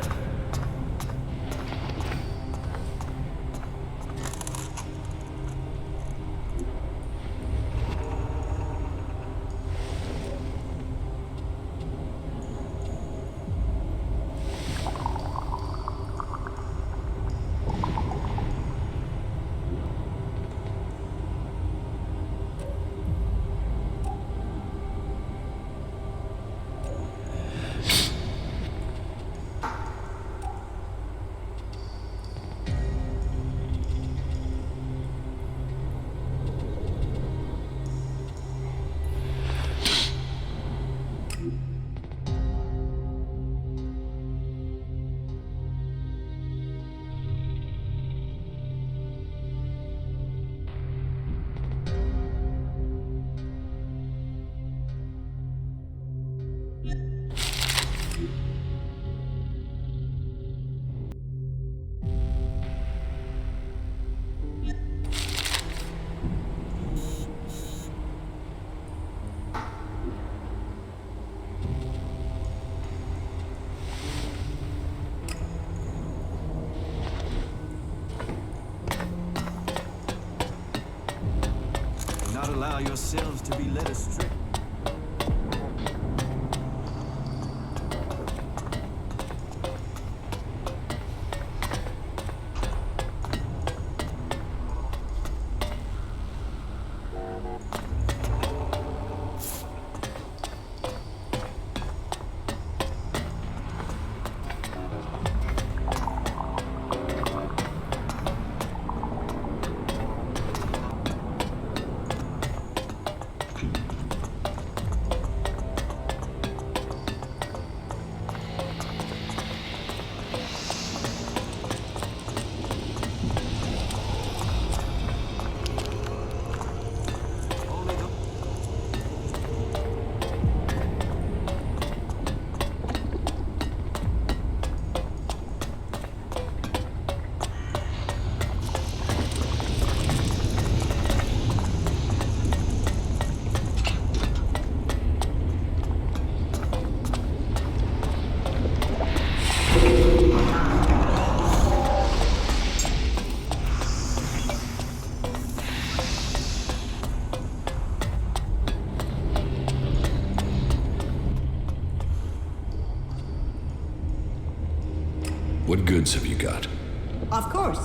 Allow yourselves to be led astray. What goods have you got? Of course.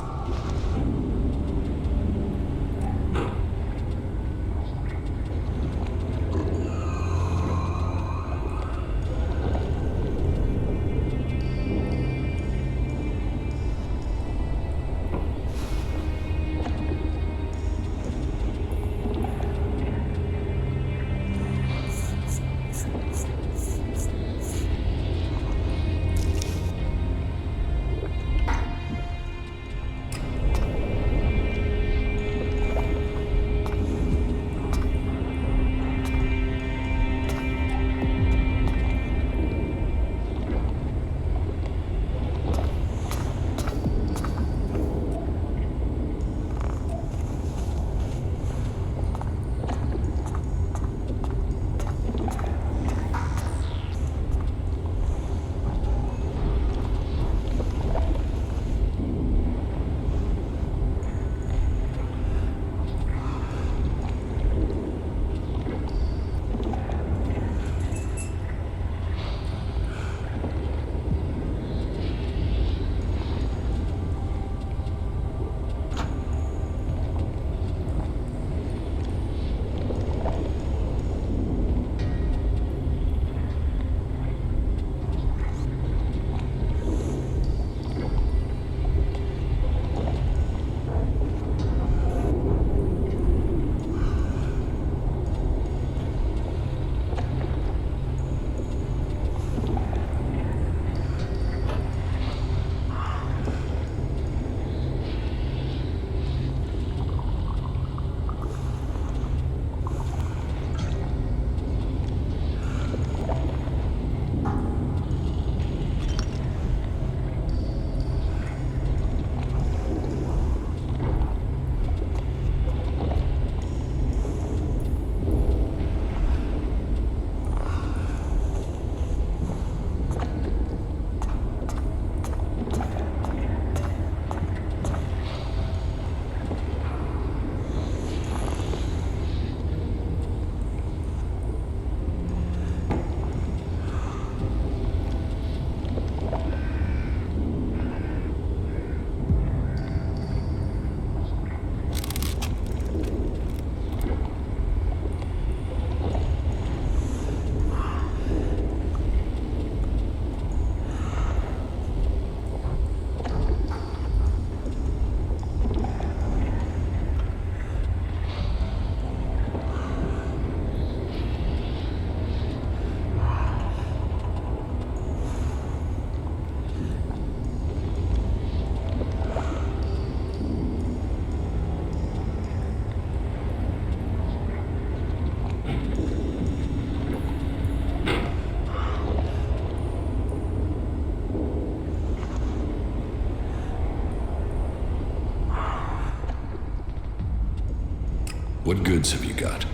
What goods have you got?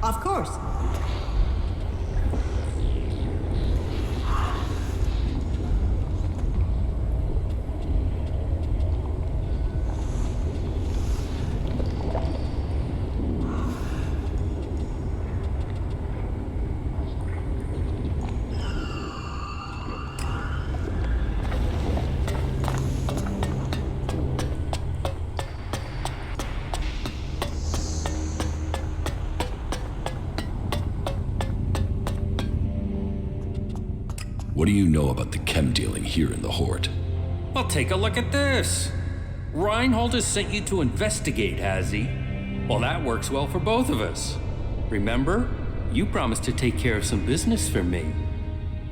Of course. What do you know about the chem dealing here in the Hort? Well, take a look at this. Reinhold has sent you to investigate, has he? Well, that works well for both of us. Remember, you promised to take care of some business for me.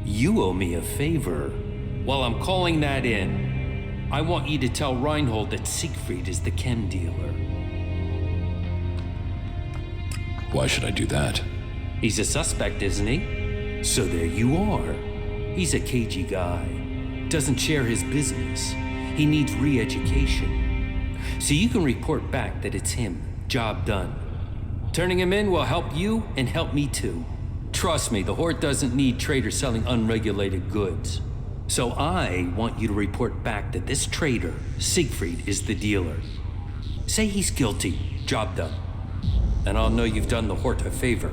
You owe me a favor. Well, I'm calling that in. I want you to tell Reinhold that Siegfried is the chem dealer. Why should I do that? He's a suspect, isn't he? So there you are. He's a cagey guy. Doesn't share his business. He needs re-education. So you can report back that it's him. Job done. Turning him in will help you and help me too. Trust me, the Hort doesn't need traders selling unregulated goods. So I want you to report back that this trader, Siegfried, is the dealer. Say he's guilty. Job done. And I'll know you've done the Hort a favor.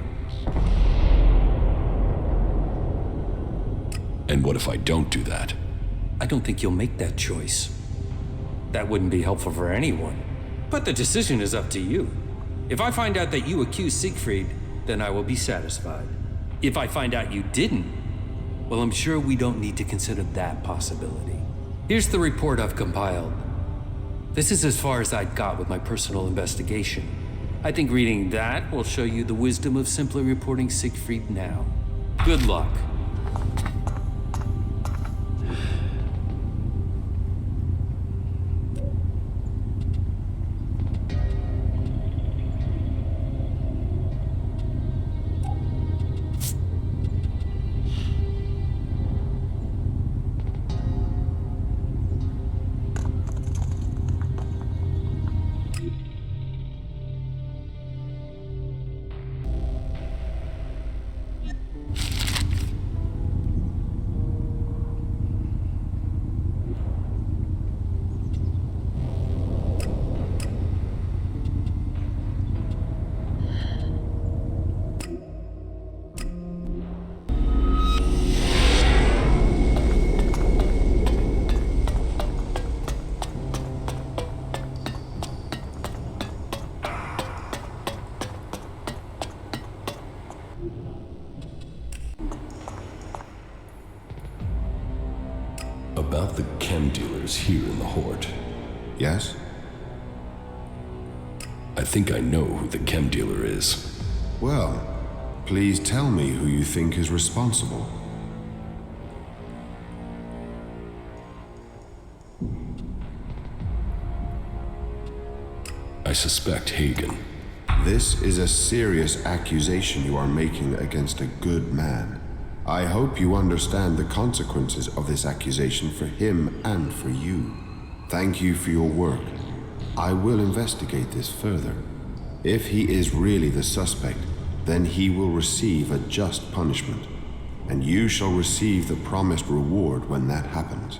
And what if I don't do that? I don't think you'll make that choice. That wouldn't be helpful for anyone. But the decision is up to you. If I find out that you accused Siegfried, then I will be satisfied. If I find out you didn't, well, I'm sure we don't need to consider that possibility. Here's the report I've compiled. This is as far as I got with my personal investigation. I think reading that will show you the wisdom of simply reporting Siegfried now. Good luck. About the chem dealers here in the Hort. Yes? I think I know who the chem dealer is. Well, please tell me who you think is responsible. I suspect Hagen. This is a serious accusation you are making against a good man. I hope you understand the consequences of this accusation for him and for you. Thank you for your work. I will investigate this further. If he is really the suspect, then he will receive a just punishment, and you shall receive the promised reward when that happens.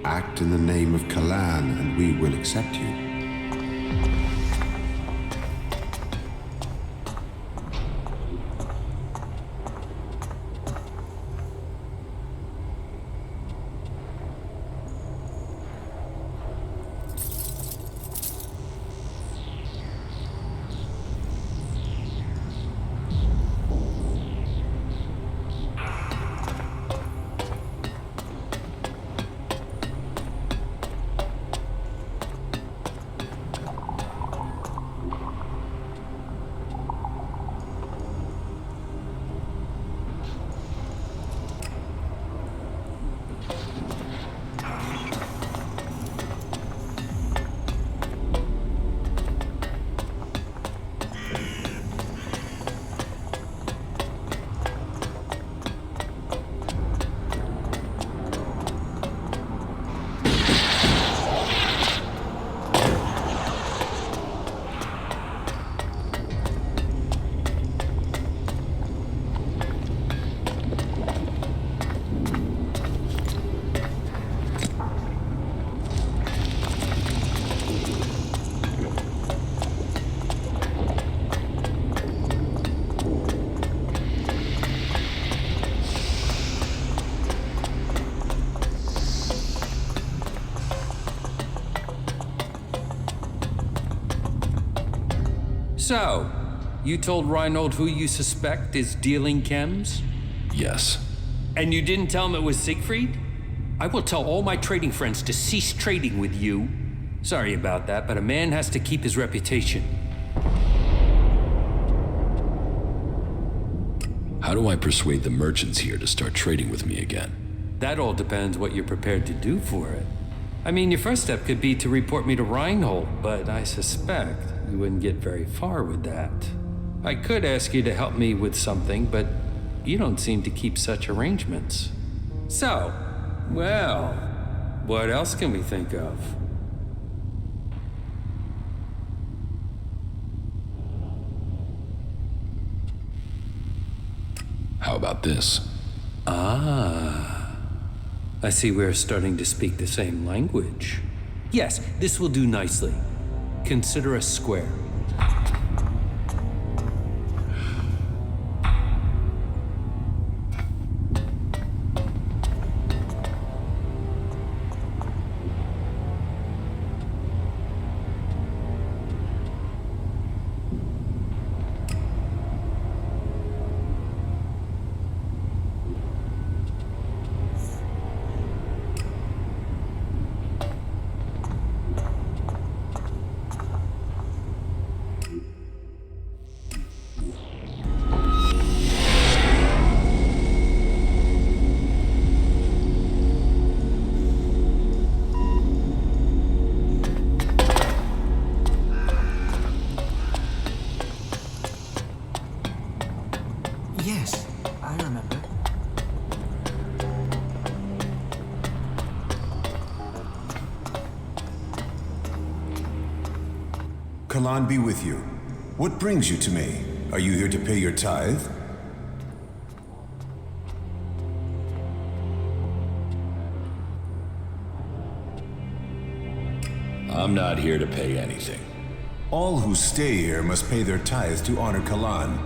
Act in the name of Kalan, and we will accept you. So, you told Reinhold who you suspect is dealing chems? Yes. And you didn't tell him it was Siegfried? I will tell all my trading friends to cease trading with you. Sorry about that, but a man has to keep his reputation. How do I persuade the merchants here to start trading with me again? That all depends what you're prepared to do for it. I mean, your first step could be to report me to Reinhold, but I suspect you wouldn't get very far with that. I could ask you to help me with something, but you don't seem to keep such arrangements. So, well, what else can we think of? How about this? Ah, I see we're starting to speak the same language. Yes, this will do nicely. Consider us square. Yes, I remember. Kalan be with you. What brings you to me? Are you here to pay your tithe? I'm not here to pay anything. All who stay here must pay their tithe to honor Kalan.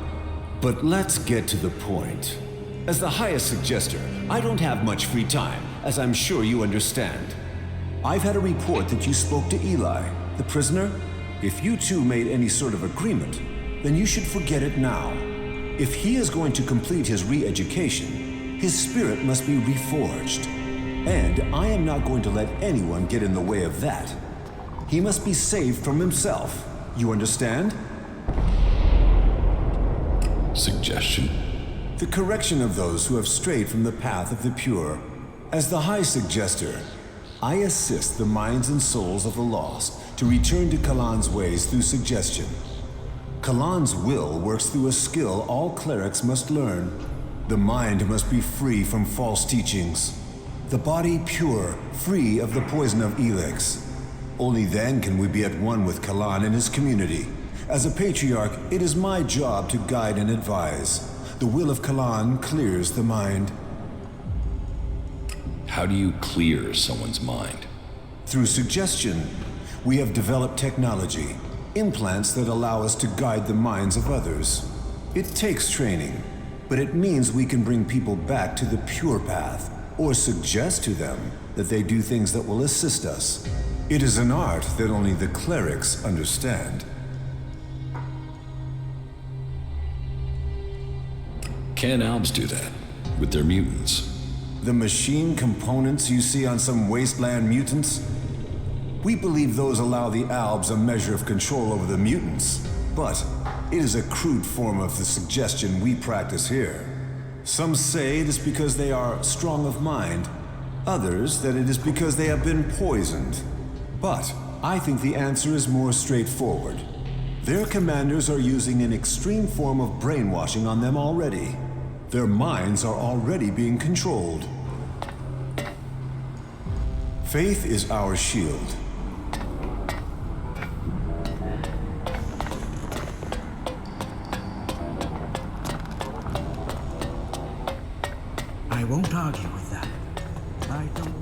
But let's get to the point. As the highest suggester, I don't have much free time, as I'm sure you understand. I've had a report that you spoke to Eli, the prisoner. If you two made any sort of agreement, then you should forget it now. If he is going to complete his re-education, his spirit must be reforged. And I am not going to let anyone get in the way of that. He must be saved from himself. You understand? Suggestion? The correction of those who have strayed from the path of the pure. As the High Suggester, I assist the minds and souls of the lost to return to Kalan's ways through suggestion. Kalan's will works through a skill all clerics must learn. The mind must be free from false teachings. The body pure, free of the poison of ELEX. Only then can we be at one with Kalan and his community. As a patriarch, it is my job to guide and advise. The will of Kalan clears the mind. How do you clear someone's mind? Through suggestion. We have developed technology, implants that allow us to guide the minds of others. It takes training, but it means we can bring people back to the pure path, or suggest to them that they do things that will assist us. It is an art that only the clerics understand. Can Albs do that with their mutants? The machine components you see on some wasteland mutants? We believe those allow the Albs a measure of control over the mutants, but it is a crude form of the suggestion we practice here. Some say it is because they are strong of mind, others that it is because they have been poisoned. But I think the answer is more straightforward. Their commanders are using an extreme form of brainwashing on them already. Their minds are already being controlled. Faith is our shield. I won't argue with that. I don't...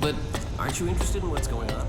But aren't you interested in what's going on?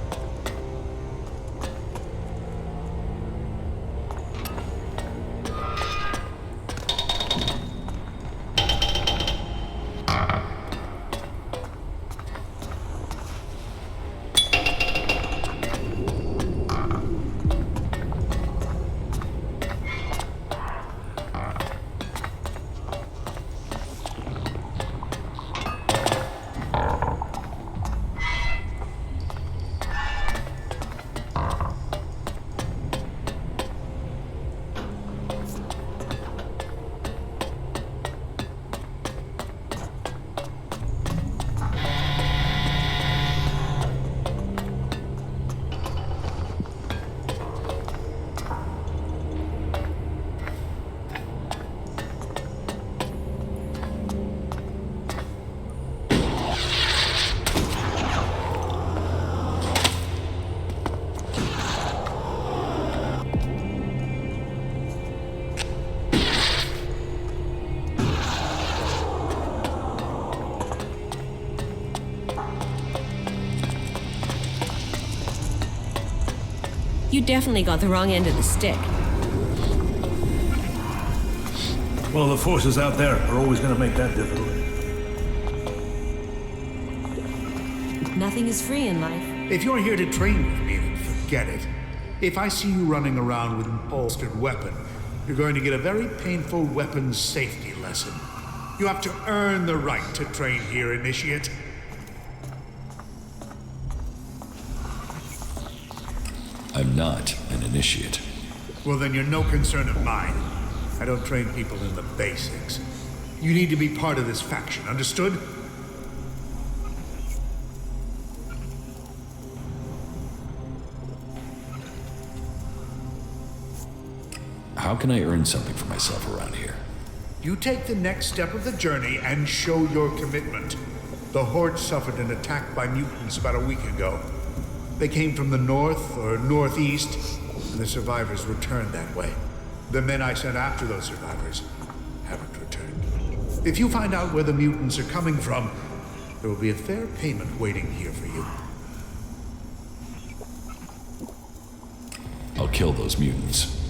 You definitely got the wrong end of the stick. Well, the forces out there are always going to make that difficult. Nothing is free in life. If you're here to train with me, then forget it. If I see you running around with an holstered weapon, you're going to get a very painful weapons safety lesson. You have to earn the right to train here, Initiate. I'm not an initiate. Well, then you're no concern of mine. I don't train people in the basics. You need to be part of this faction, understood? How can I earn something for myself around here? You take the next step of the journey and show your commitment. The Horde suffered an attack by mutants about a week ago. They came from the north or northeast, and the survivors returned that way. The men I sent after those survivors haven't returned. If you find out where the mutants are coming from, there will be a fair payment waiting here for you. I'll kill those mutants.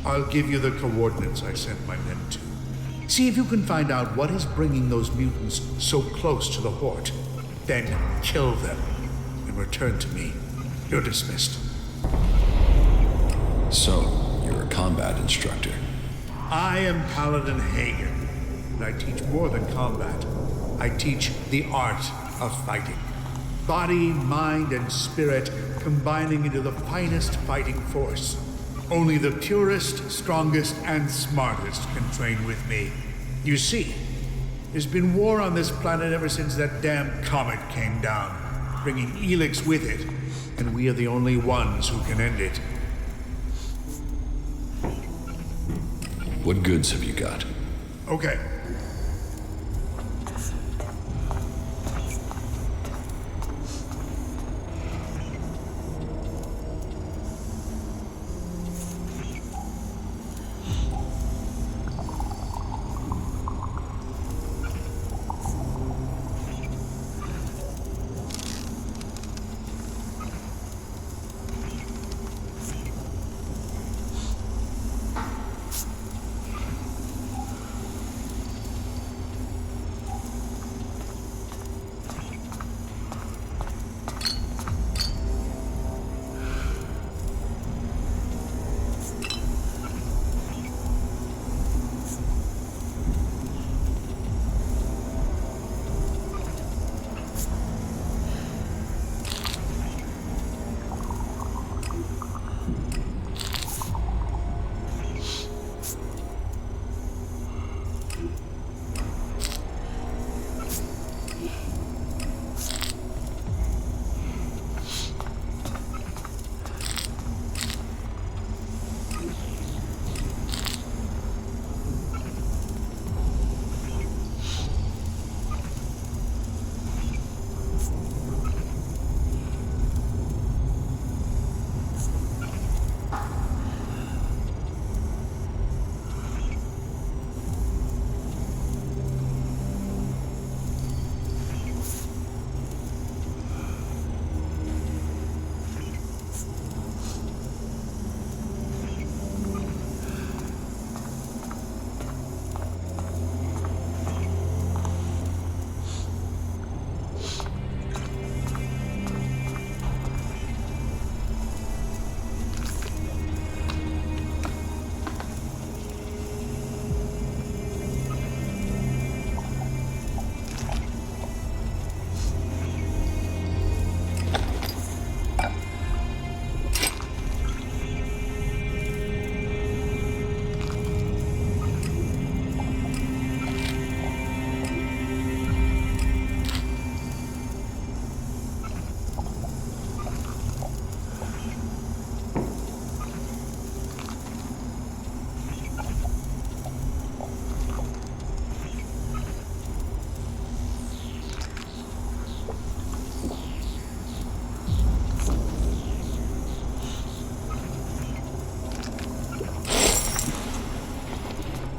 I'll give you the coordinates I sent my men to. See if you can find out what is bringing those mutants so close to the Hort. Then kill them and return to me. You're dismissed. So, you're a combat instructor. I am Paladin Hagen, and I teach more than combat. I teach the art of fighting. Body, mind, and spirit combining into the finest fighting force. Only the purest, strongest, and smartest can train with me. You see, there's been war on this planet ever since that damn comet came down, bringing ELEX with it, and we are the only ones who can end it. What goods have you got? Okay.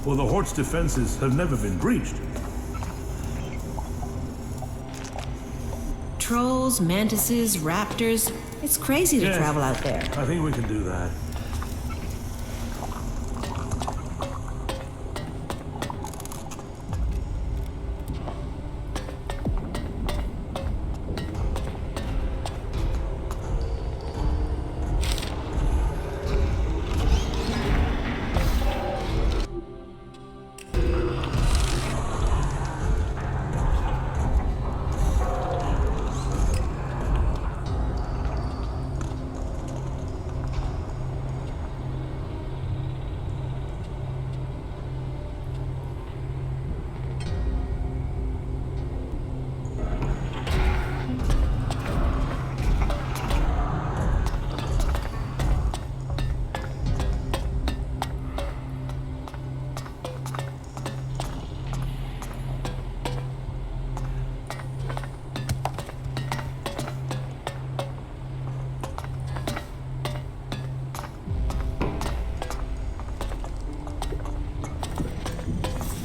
Well, the Hort's defenses have never been breached. Trolls, mantises, raptors. It's crazy to travel out there. I think we can do that.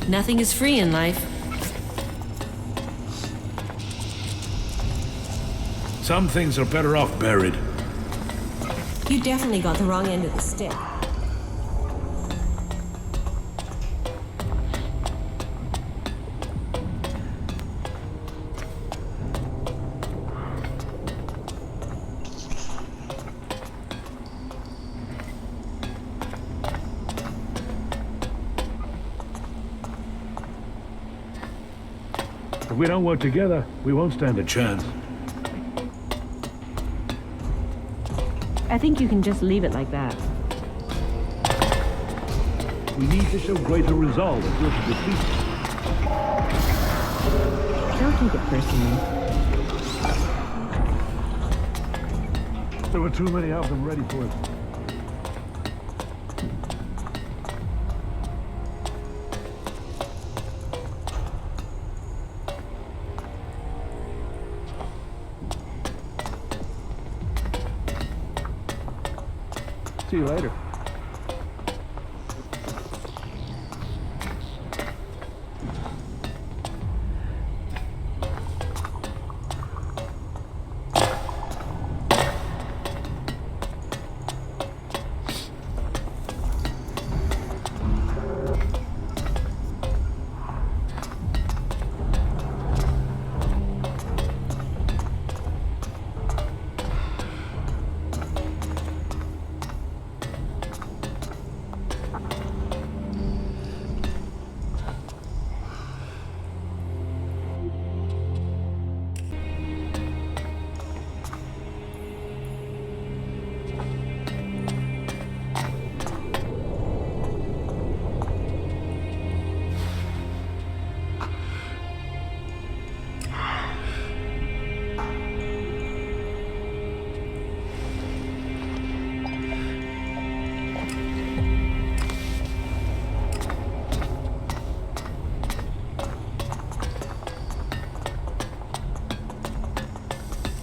Nothing is free in life. Some things are better off buried. You definitely got the wrong end of the stick. If we don't work together, we won't stand a chance. I think you can just leave it like that. We need to show greater resolve if we're to defeat them. Don't take it personally. There were too many of them ready for it. See you later.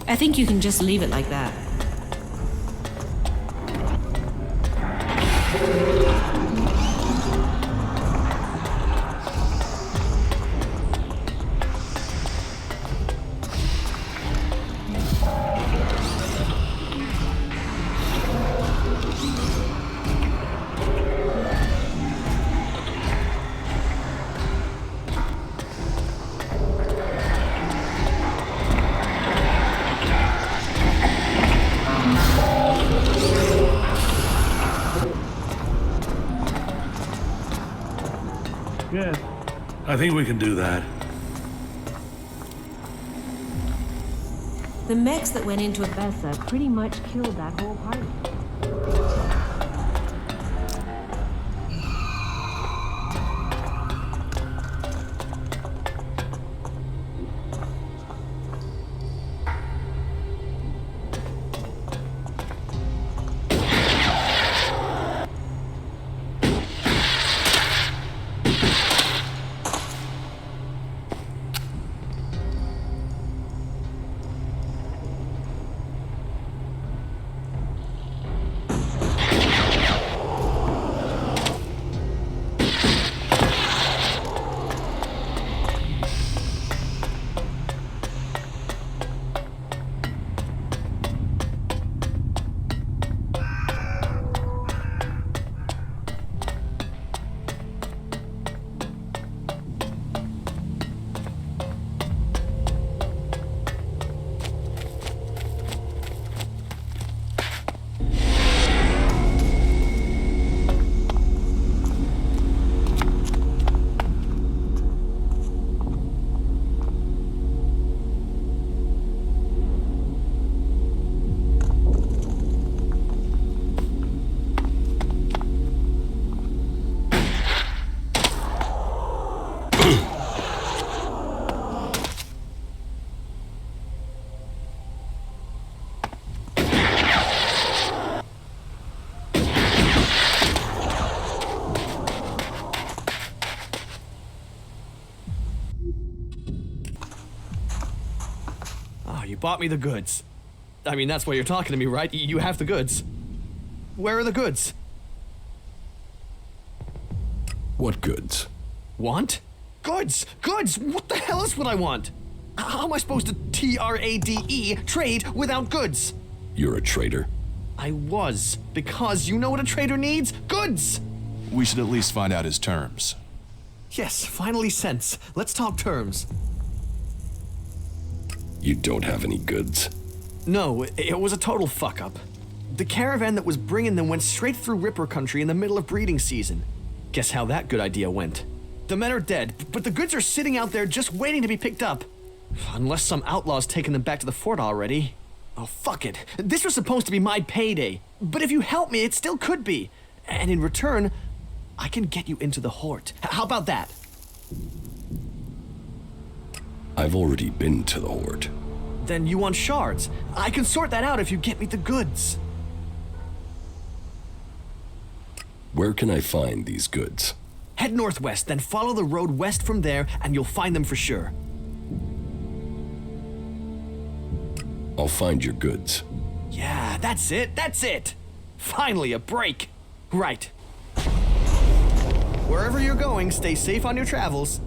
I think you can just leave it like that. Yes, I think we can do that. The mechs that went into Abessa pretty much killed that whole party. bought me the goods. I mean, that's why you're talking to me, right? You have the goods. Where are the goods? What goods? Want? Goods! Goods! What the hell is what I want? How am I supposed to TRADE trade without goods? You're a traitor. I was, because you know what a trader needs? Goods! We should at least find out his terms. Yes, finally sense. Let's talk terms. You don't have any goods? No, it was a total fuck-up. The caravan that was bringing them went straight through Ripper country in the middle of breeding season. Guess how that good idea went. The men are dead, but the goods are sitting out there just waiting to be picked up. Unless some outlaw's taken them back to the fort already. Oh, fuck it. This was supposed to be my payday. But if you help me, it still could be. And in return, I can get you into the Hort. How about that? I've already been to the Hort. Then you want shards. I can sort that out if you get me the goods. Where can I find these goods? Head northwest, then follow the road west from there, and you'll find them for sure. I'll find your goods. Yeah, that's it, that's it! Finally, a break! Right. Wherever you're going, stay safe on your travels.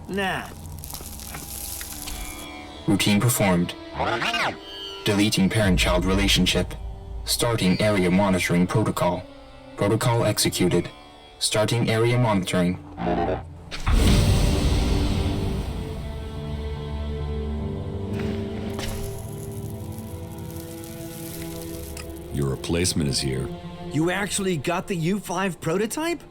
Nah. Routine performed. Deleting parent-child relationship. Starting area monitoring protocol. Protocol executed. Starting area monitoring. Your replacement is here. You actually got the U5 prototype?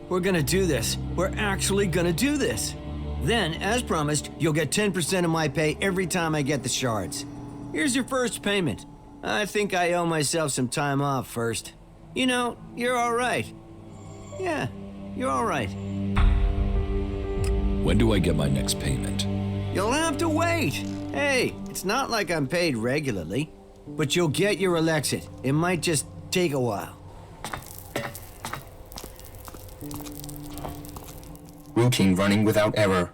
We're gonna do this. We're actually gonna do this. Then, as promised, you'll get 10% of my pay every time I get the shards. Here's your first payment. I think I owe myself some time off first. You know, you're all right. Yeah, you're all right. When do I get my next payment? You'll have to wait. Hey, it's not like I'm paid regularly, but you'll get your Elexit. It might just take a while. Routine running without error.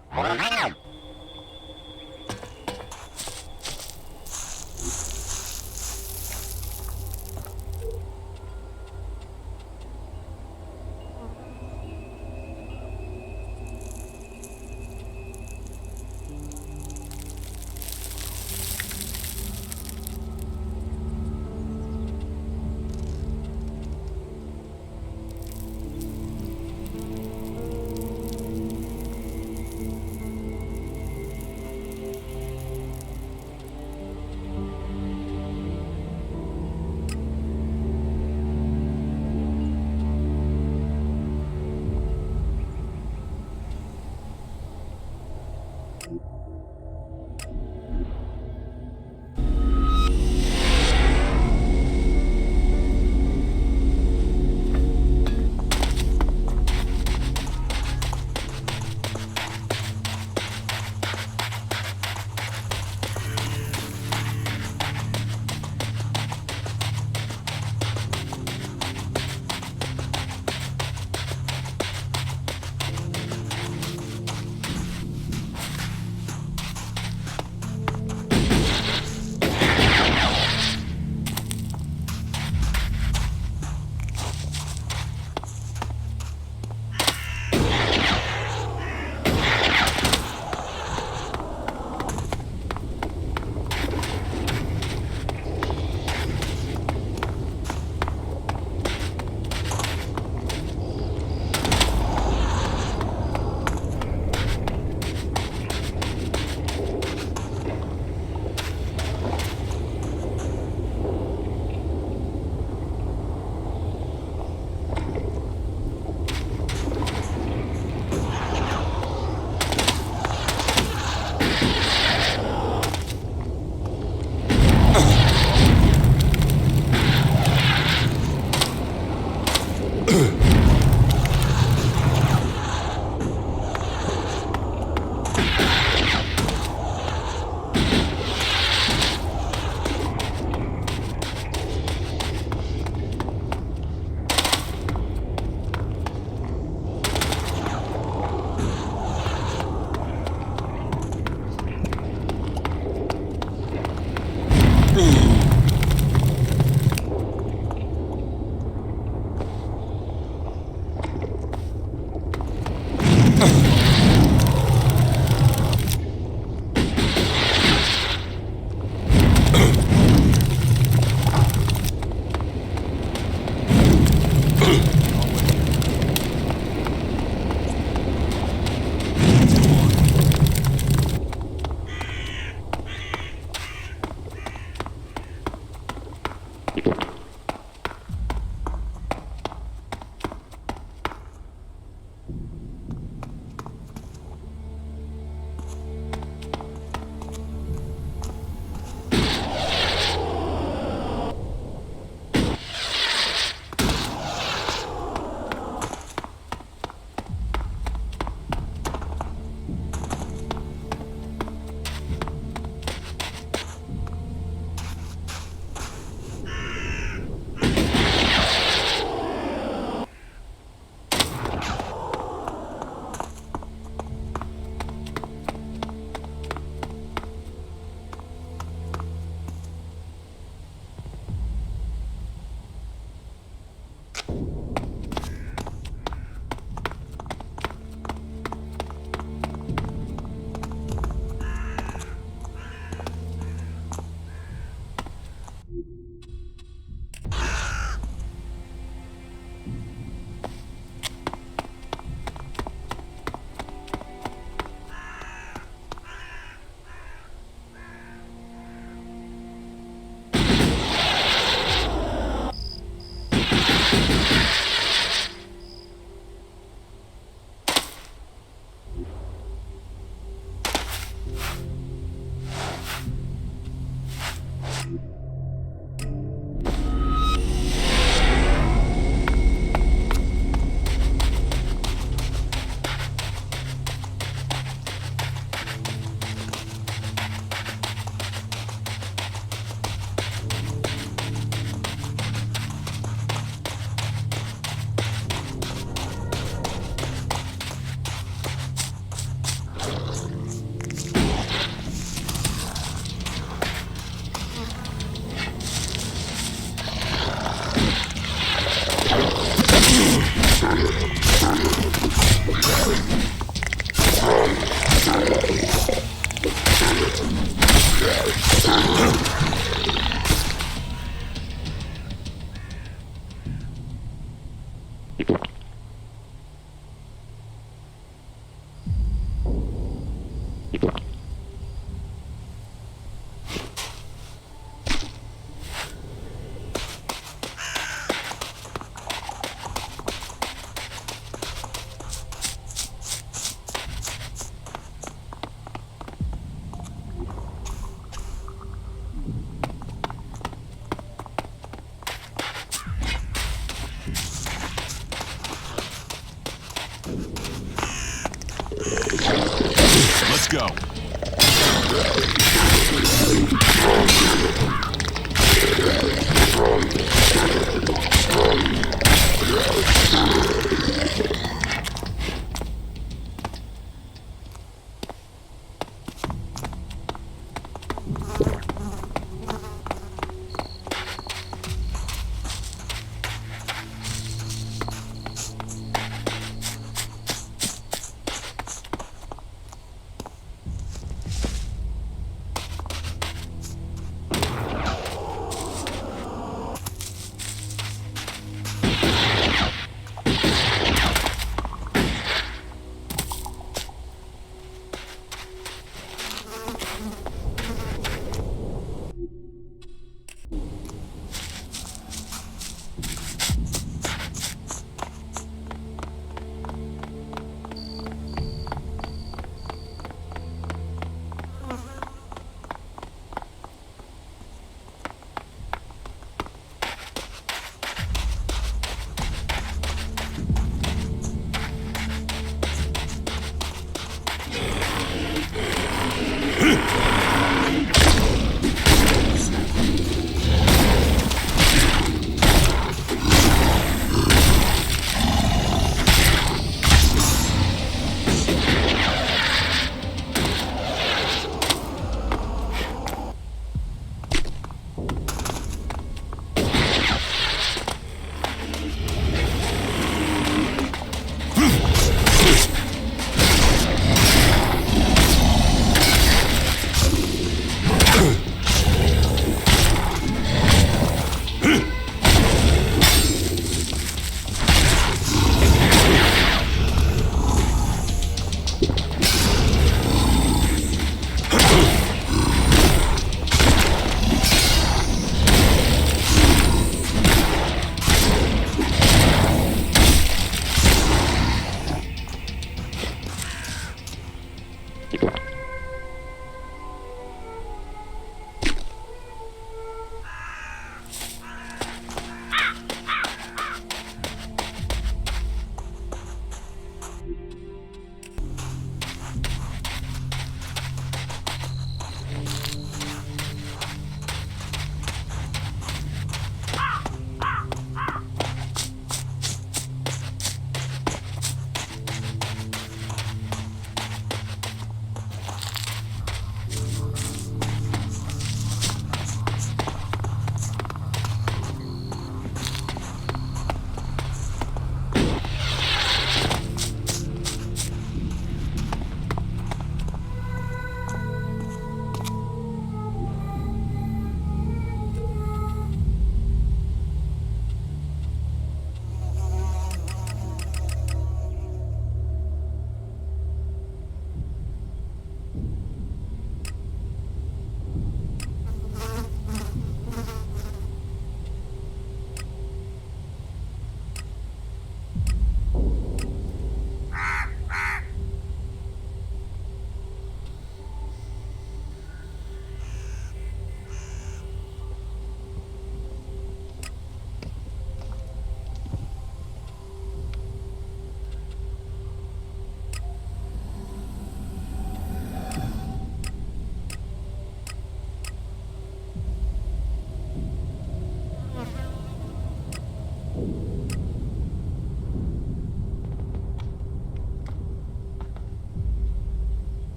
Let's go.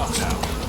enough now.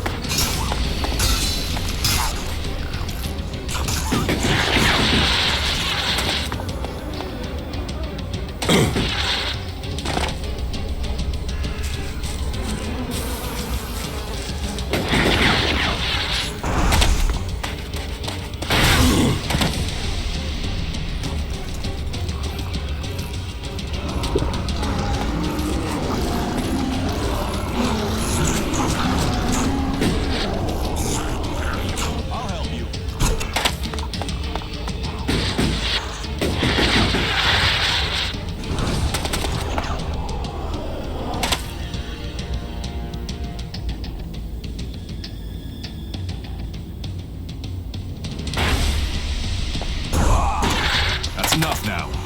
Enough now.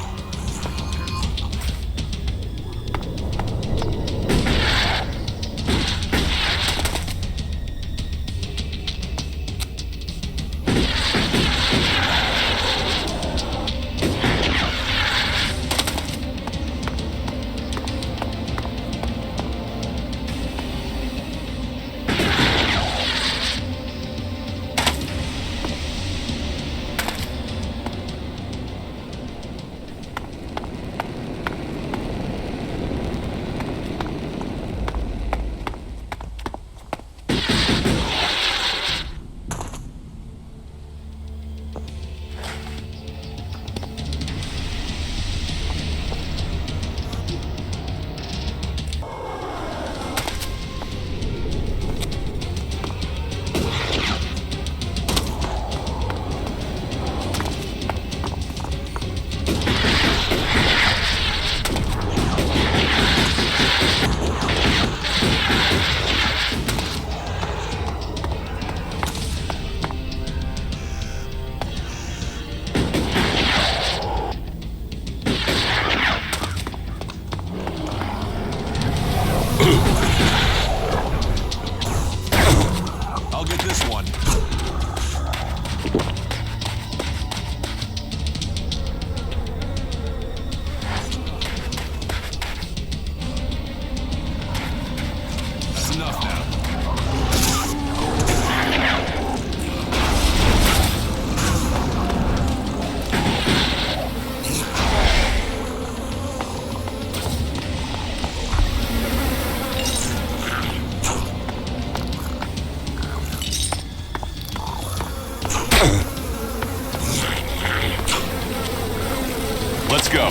Let's go.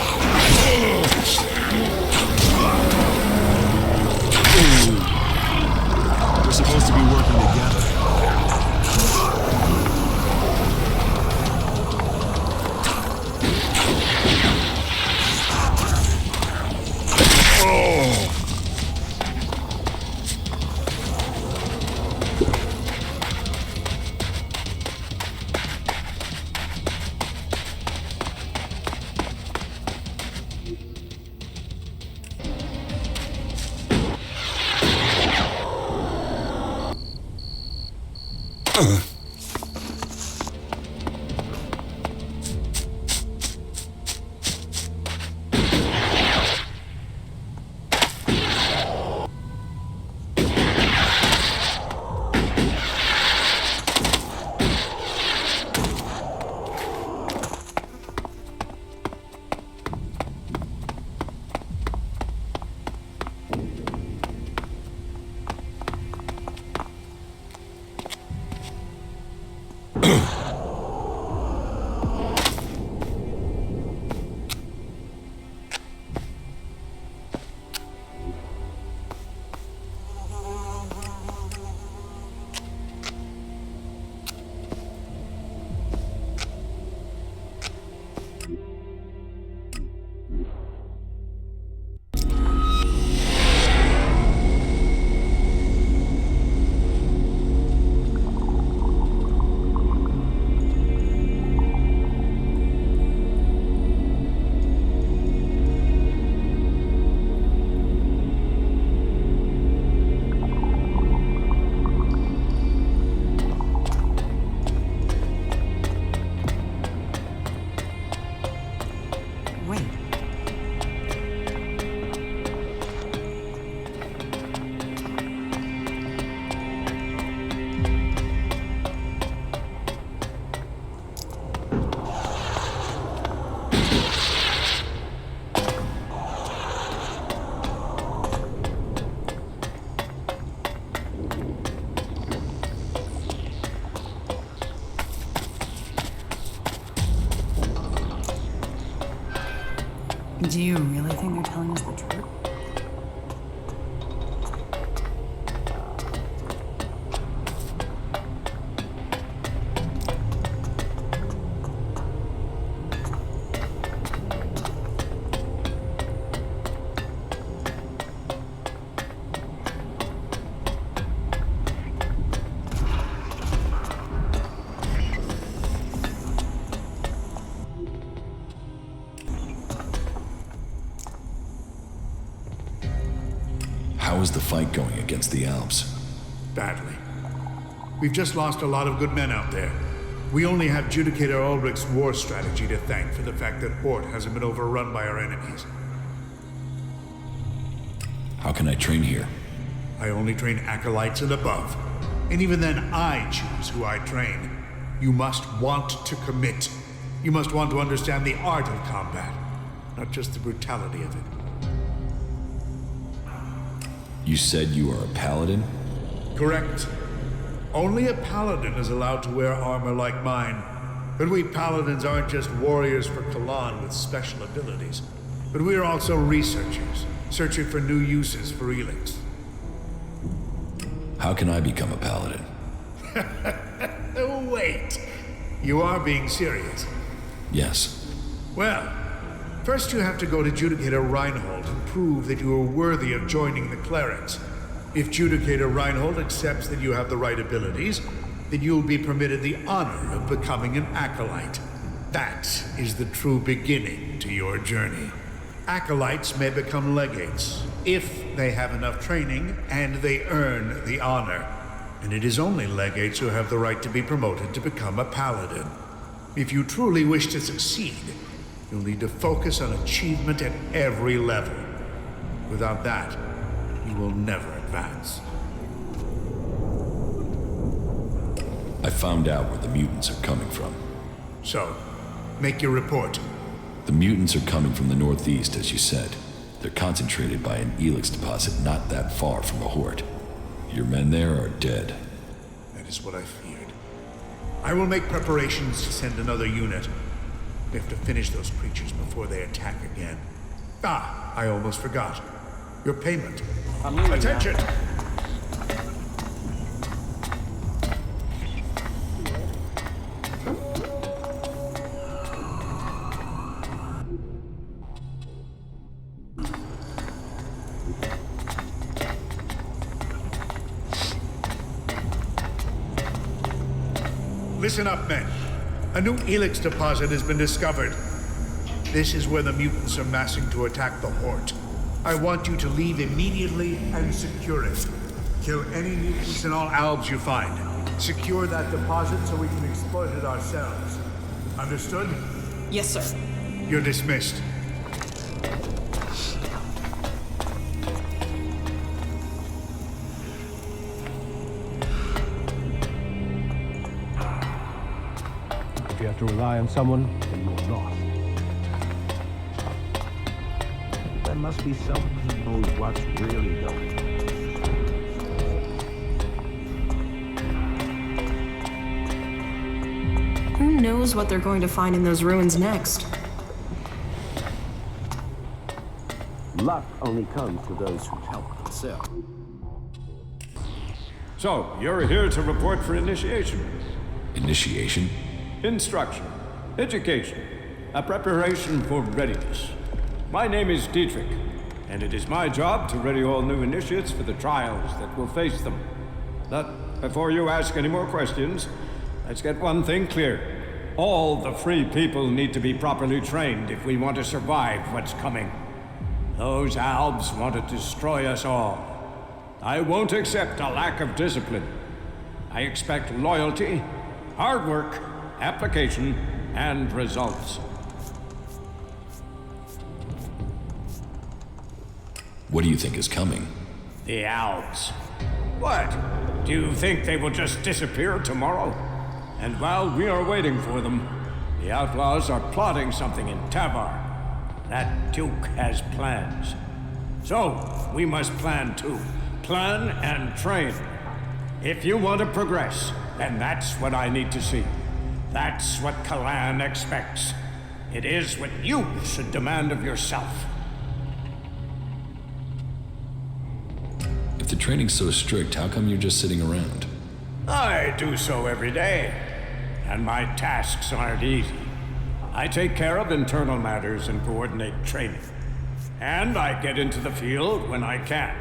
We're supposed to be working together. Do you really think they're telling us the truth? How is the fight going against the Alps? Badly. We've just lost a lot of good men out there. We only have Judicator Ulrich's war strategy to thank for the fact that Hort hasn't been overrun by our enemies. How can I train here? I only train acolytes and above. And even then, I choose who I train. You must want to commit. You must want to understand the art of combat, not just the brutality of it. You said you are a paladin? Correct. Only a paladin is allowed to wear armor like mine. But we paladins aren't just warriors for Kalan with special abilities. But we are also researchers, searching for new uses for ELEX. How can I become a paladin? Wait. You are being serious? Yes. Well, first you have to go to Judicator Reinhold and prove that you are worthy of joining the Clerics. If Judicator Reinhold accepts that you have the right abilities, then you'll be permitted the honor of becoming an Acolyte. That is the true beginning to your journey. Acolytes may become legates, if they have enough training and they earn the honor. And it is only legates who have the right to be promoted to become a paladin. If you truly wish to succeed, you'll need to focus on achievement at every level. Without that, you will never advance. I found out where the mutants are coming from. So, make your report. The mutants are coming from the northeast, as you said. They're concentrated by an ELEX deposit not that far from the Hort. Your men there are dead. That is what I feared. I will make preparations to send another unit. We have to finish those creatures before they attack again. Ah, I almost forgot. Your payment. Attention! Listen up, men. A new ELEX deposit has been discovered. This is where the mutants are massing to attack the Hort. I want you to leave immediately and secure it. Kill any mutants in all albs you find. Secure that deposit so we can exploit it ourselves. Understood? Yes, sir. You're dismissed. If you have to rely on someone, then you're lost. There must be someone who knows what's really going on. Who knows what they're going to find in those ruins next? Luck only comes to those who help themselves. So, you're here to report for initiation. Initiation? Instruction, education, a preparation for readiness. My name is Dietrich, and it is my job to ready all new initiates for the trials that will face them. But before you ask any more questions, let's get one thing clear. All the free people need to be properly trained if we want to survive what's coming. Those albs want to destroy us all. I won't accept a lack of discipline. I expect loyalty, hard work, application, and results. What do you think is coming? The albs. What? Do you think they will just disappear tomorrow? And while we are waiting for them, the outlaws are plotting something in Tavar. That Duke has plans. So, we must plan too. Plan and train. If you want to progress, then that's what I need to see. That's what Kalan expects. It is what you should demand of yourself. If the training's so strict, how come you're just sitting around? I do so every day, and my tasks aren't easy. I take care of internal matters and coordinate training. And I get into the field when I can.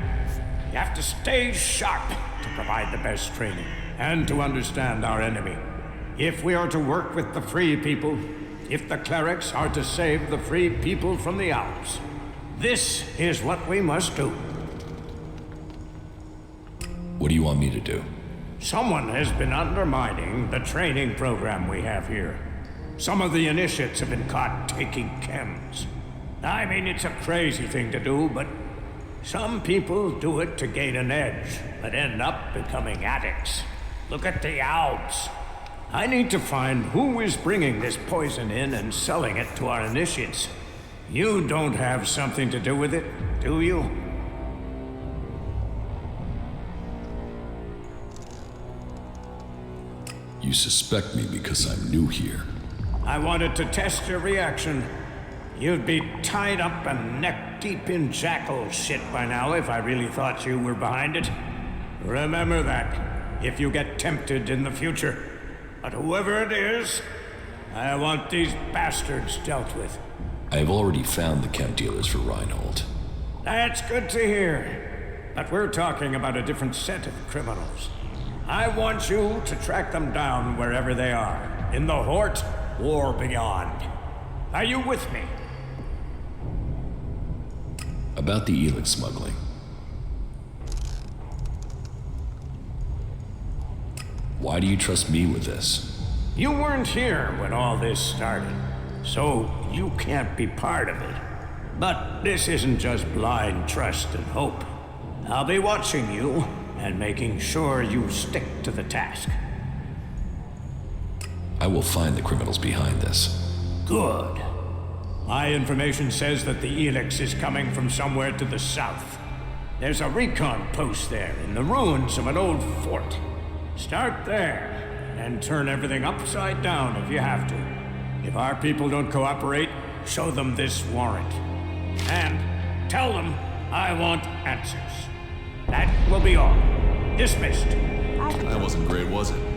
You have to stay sharp to provide the best training, and to understand our enemy. If we are to work with the free people, if the clerics are to save the free people from the Alps, this is what we must do. What do you want me to do? Someone has been undermining the training program we have here. Some of the initiates have been caught taking chems. I mean, it's a crazy thing to do, but some people do it to gain an edge, but end up becoming addicts. Look at the Alps. I need to find who is bringing this poison in and selling it to our initiates. You don't have something to do with it, do you? You suspect me because I'm new here. I wanted to test your reaction. You'd be tied up and neck deep in jackal shit by now if I really thought you were behind it. Remember that, if you get tempted in the future. But whoever it is, I want these bastards dealt with. I have already found the chem dealers for Reinhold. That's good to hear. But we're talking about a different set of criminals. I want you to track them down wherever they are, in the Hort or beyond. Are you with me? About the ELEX smuggling. Why do you trust me with this? You weren't here when all this started, so you can't be part of it. But this isn't just blind trust and hope. I'll be watching you and making sure you stick to the task. I will find the criminals behind this. Good. My information says that the ELEX is coming from somewhere to the south. There's a recon post there in the ruins of an old fort. Start there and turn everything upside down if you have to. If our people don't cooperate, show them this warrant. And tell them I want answers. That will be all. Dismissed. That wasn't great, was it?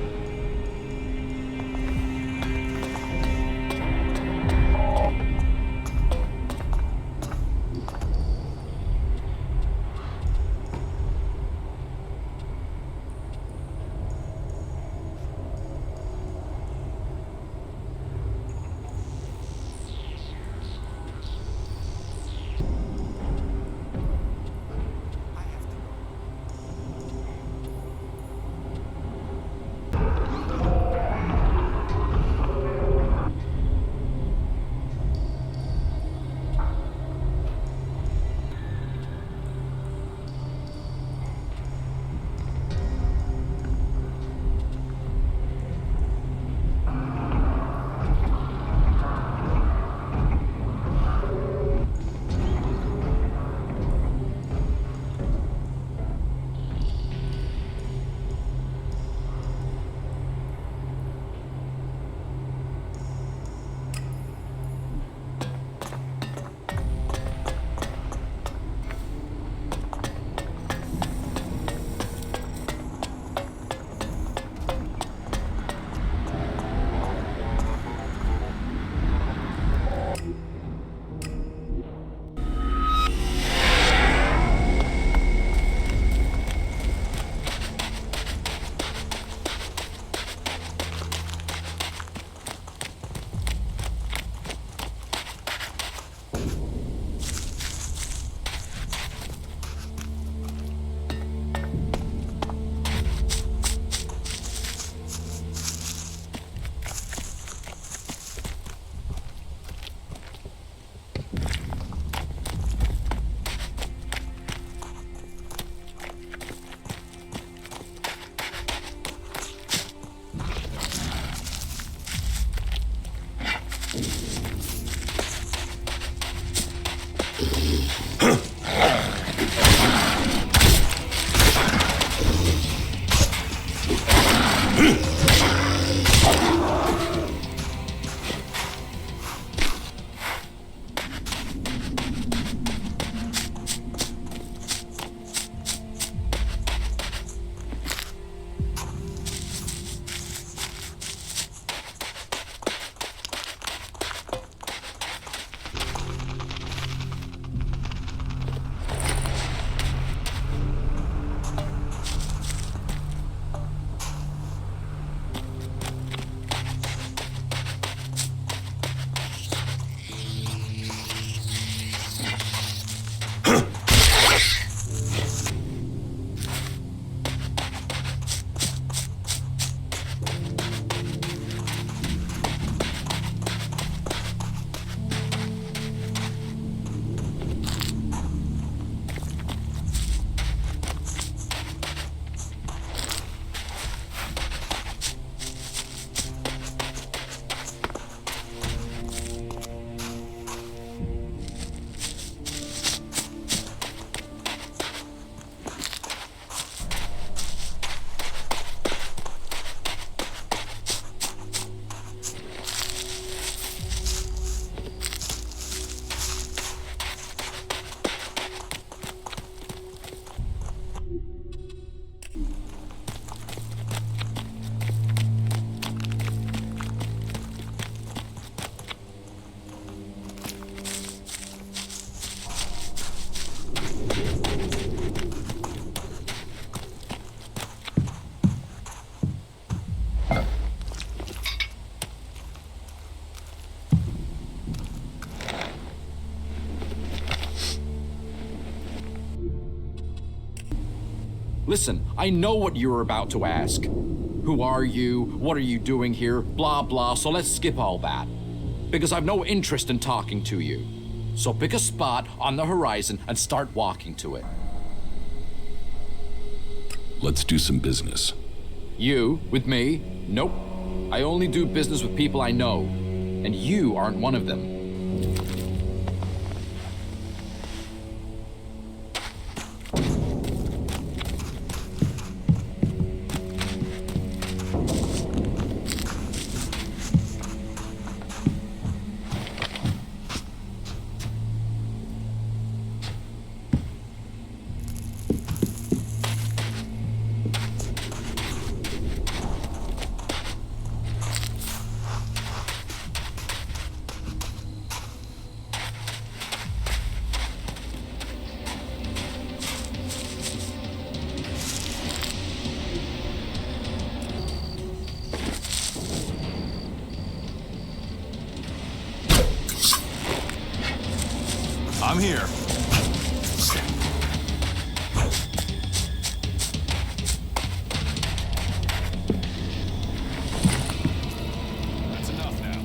Listen, I know what you're about to ask. Who are you? What are you doing here? Blah, blah, so let's skip all that. Because I've no interest in talking to you. So pick a spot on the horizon and start walking to it. Let's do some business. You, with me? Nope. I only do business with people I know. And you aren't one of them. I'm here. That's enough now.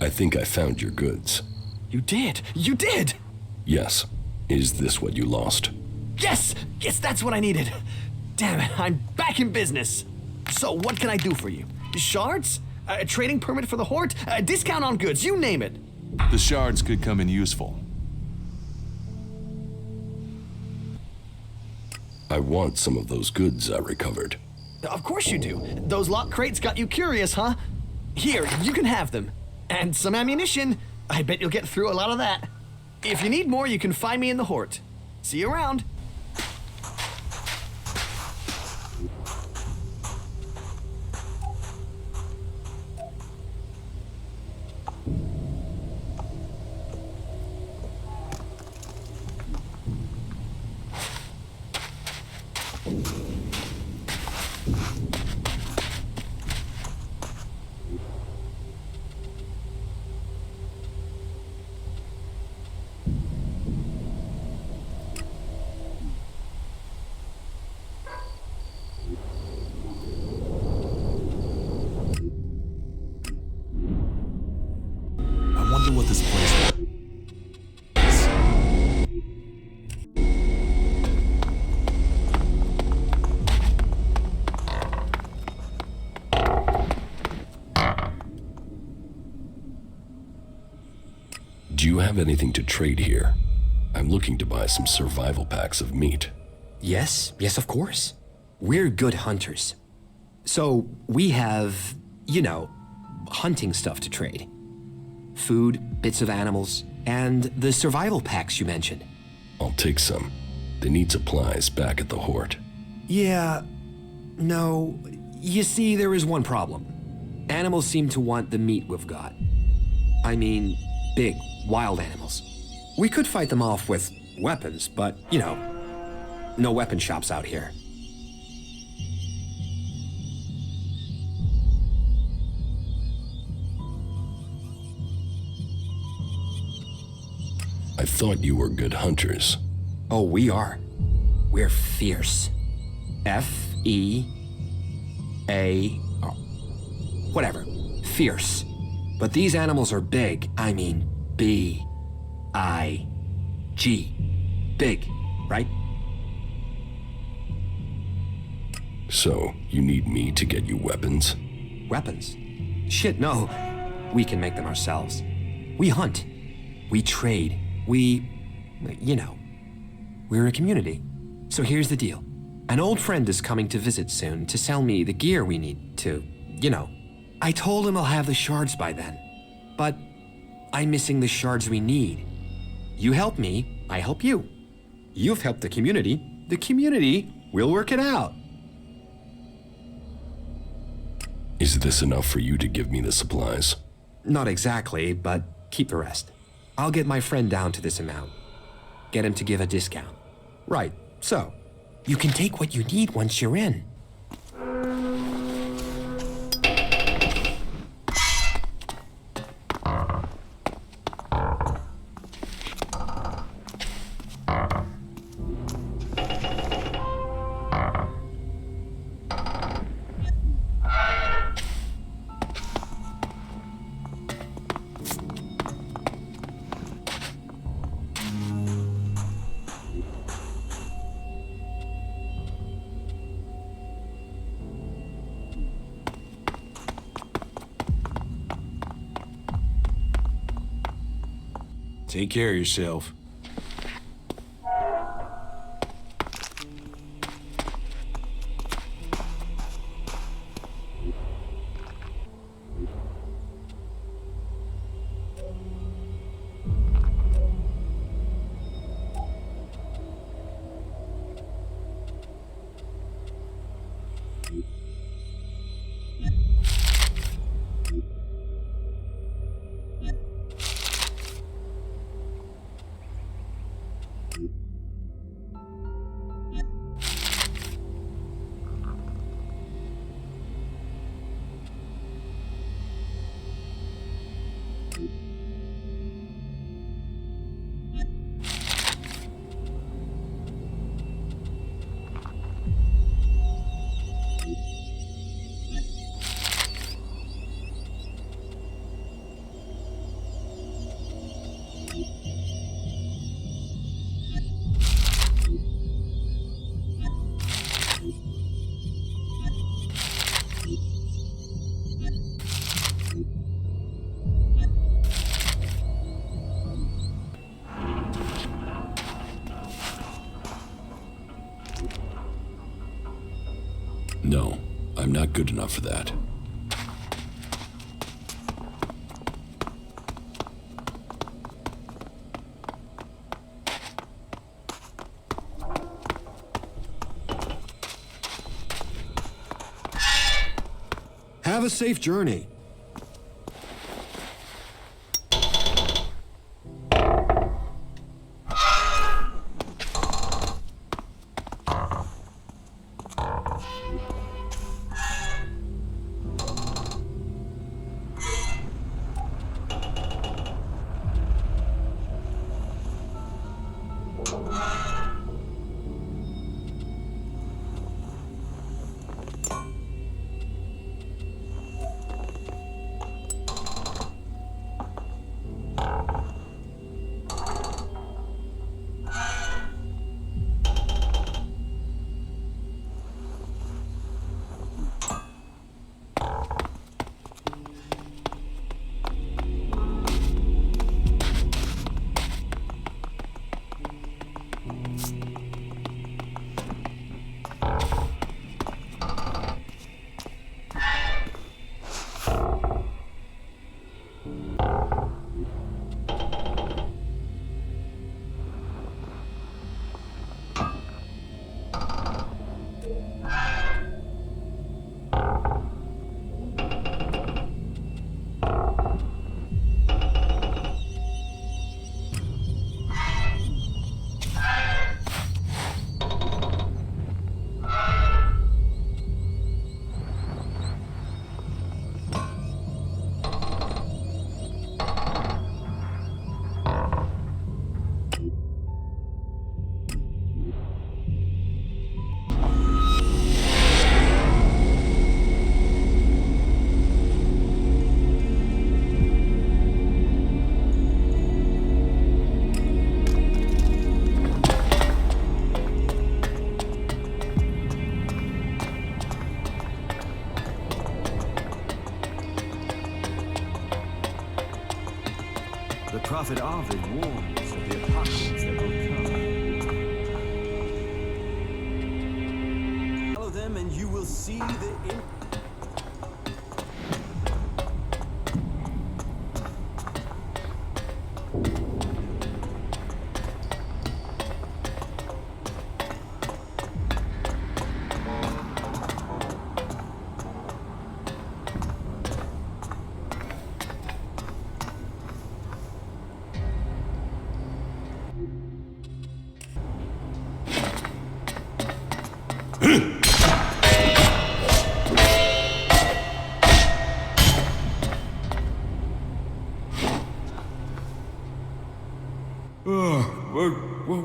I think I found your goods. You did! You did! Yes. Is this what you lost? Yes! Yes, that's what I needed! Damn it, I'm back in business! So, what can I do for you? Shards? A trading permit for the Hort? A discount on goods, you name it! The shards could come in useful. I want some of those goods I recovered. Of course you do. Those locked crates got you curious, huh? Here, you can have them. And some ammunition. I bet you'll get through a lot of that. If you need more, you can find me in the Hort. See you around. What this place was. Do you have anything to trade here? I'm looking to buy some survival packs of meat. Yes, of course. We're good hunters. So we have, hunting stuff to trade. Food, bits of animals, and the survival packs you mentioned. I'll take some. They need supplies back at the Hort. Yeah, no. You see, there is one problem. Animals seem to want the meat we've got. I mean, big, wild animals. We could fight them off with weapons, but, no weapon shops out here. I thought you were good hunters. Oh, we are. We're fierce. F-E-A... whatever. Fierce. But these animals are big. I mean, B-I-G. Big, right? So, you need me to get you weapons? Weapons? Shit, no. We can make them ourselves. We hunt. We trade. We're a community. So here's the deal. An old friend is coming to visit soon to sell me the gear we need to, I told him I'll have the shards by then. But I'm missing the shards we need. You help me, I help you. You've helped the community will work it out. Is this enough for you to give me the supplies? Not exactly, but keep the rest. I'll get my friend down to this amount. Get him to give a discount. Right, so you can take what you need once you're in. Take care of yourself. No, I'm not good enough for that. Have a safe journey. Prophet Ovid warns of the apocalypse that will come. Follow them and you will see the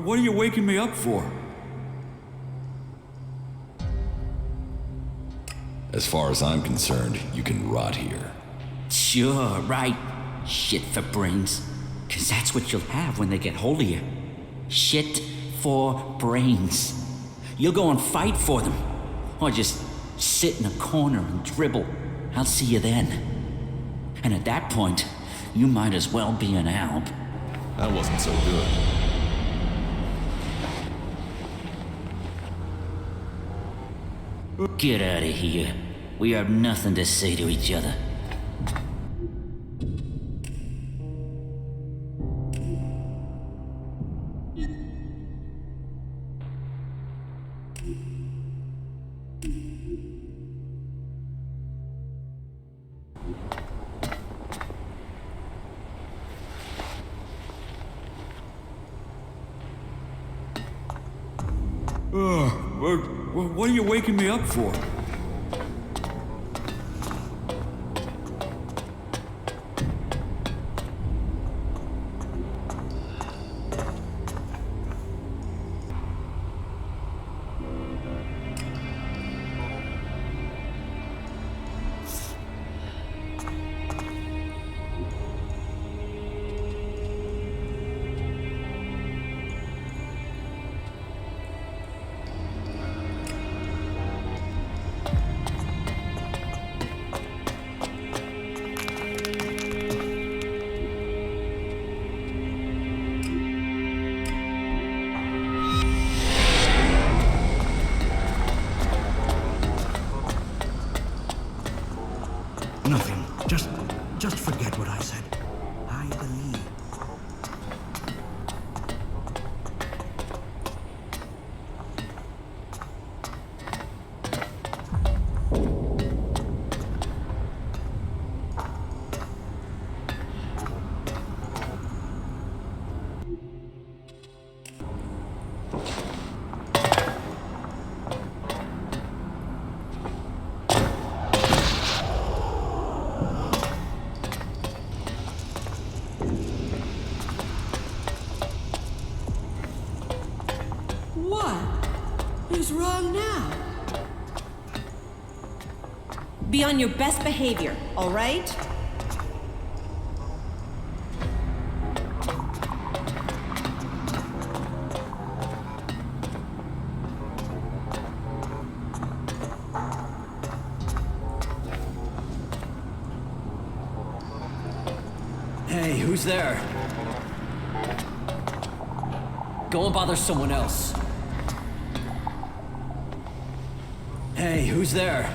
What are you waking me up for? As far as I'm concerned, you can rot here. Sure, right. Shit for brains. 'Cause that's what you'll have when they get hold of you. Shit for brains. You'll go and fight for them. Or just sit in a corner and dribble. I'll see you then. And at that point, you might as well be an alb. That wasn't so good. Get out of here. We have nothing to say to each other. What are you waking me up for? What's wrong now? Be on your best behavior, all right? Hey, who's there? Go and bother someone else. Hey, who's there?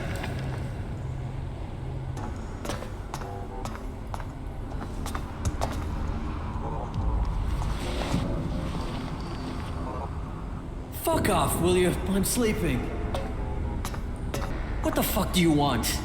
Fuck off, will you? I'm sleeping. What the fuck do you want?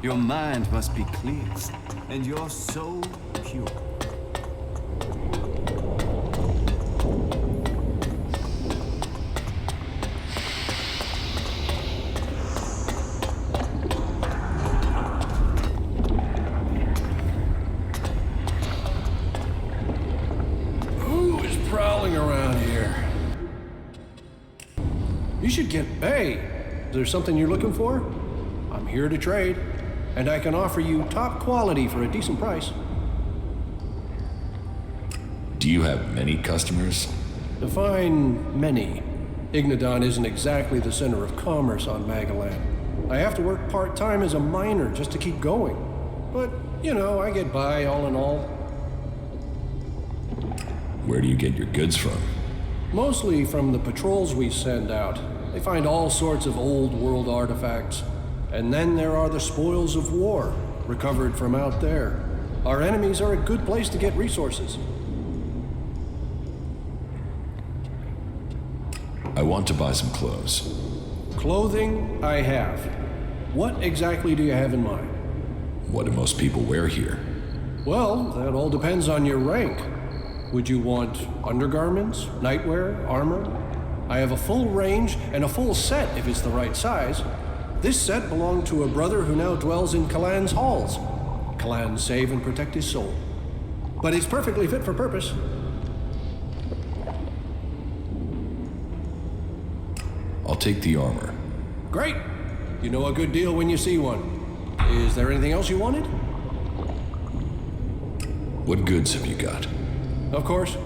Your mind must be clear, and your soul pure. Who is prowling around here? You should get... Hey, is there something you're looking for? I'm here to trade. And I can offer you top quality for a decent price. Do you have many customers? Define many. Ignodon isn't exactly the center of commerce on Magaland. I have to work part-time as a miner just to keep going. But, you know, I get by all in all. Where do you get your goods from? Mostly from the patrols we send out. They find all sorts of old world artifacts. And then there are the spoils of war, recovered from out there. Our enemies are a good place to get resources. I want to buy some clothes. Clothing, I have. What exactly do you have in mind? What do most people wear here? Well, that all depends on your rank. Would you want undergarments, nightwear, armor? I have a full range and a full set if it's the right size. This set belonged to a brother who now dwells in Kalan's halls. Kalan save and protect his soul. But it's perfectly fit for purpose. I'll take the armor. Great! You know a good deal when you see one. Is there anything else you wanted? What goods have you got? Of course.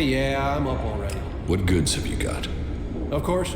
Yeah, I'm up already. What goods have you got? Of course.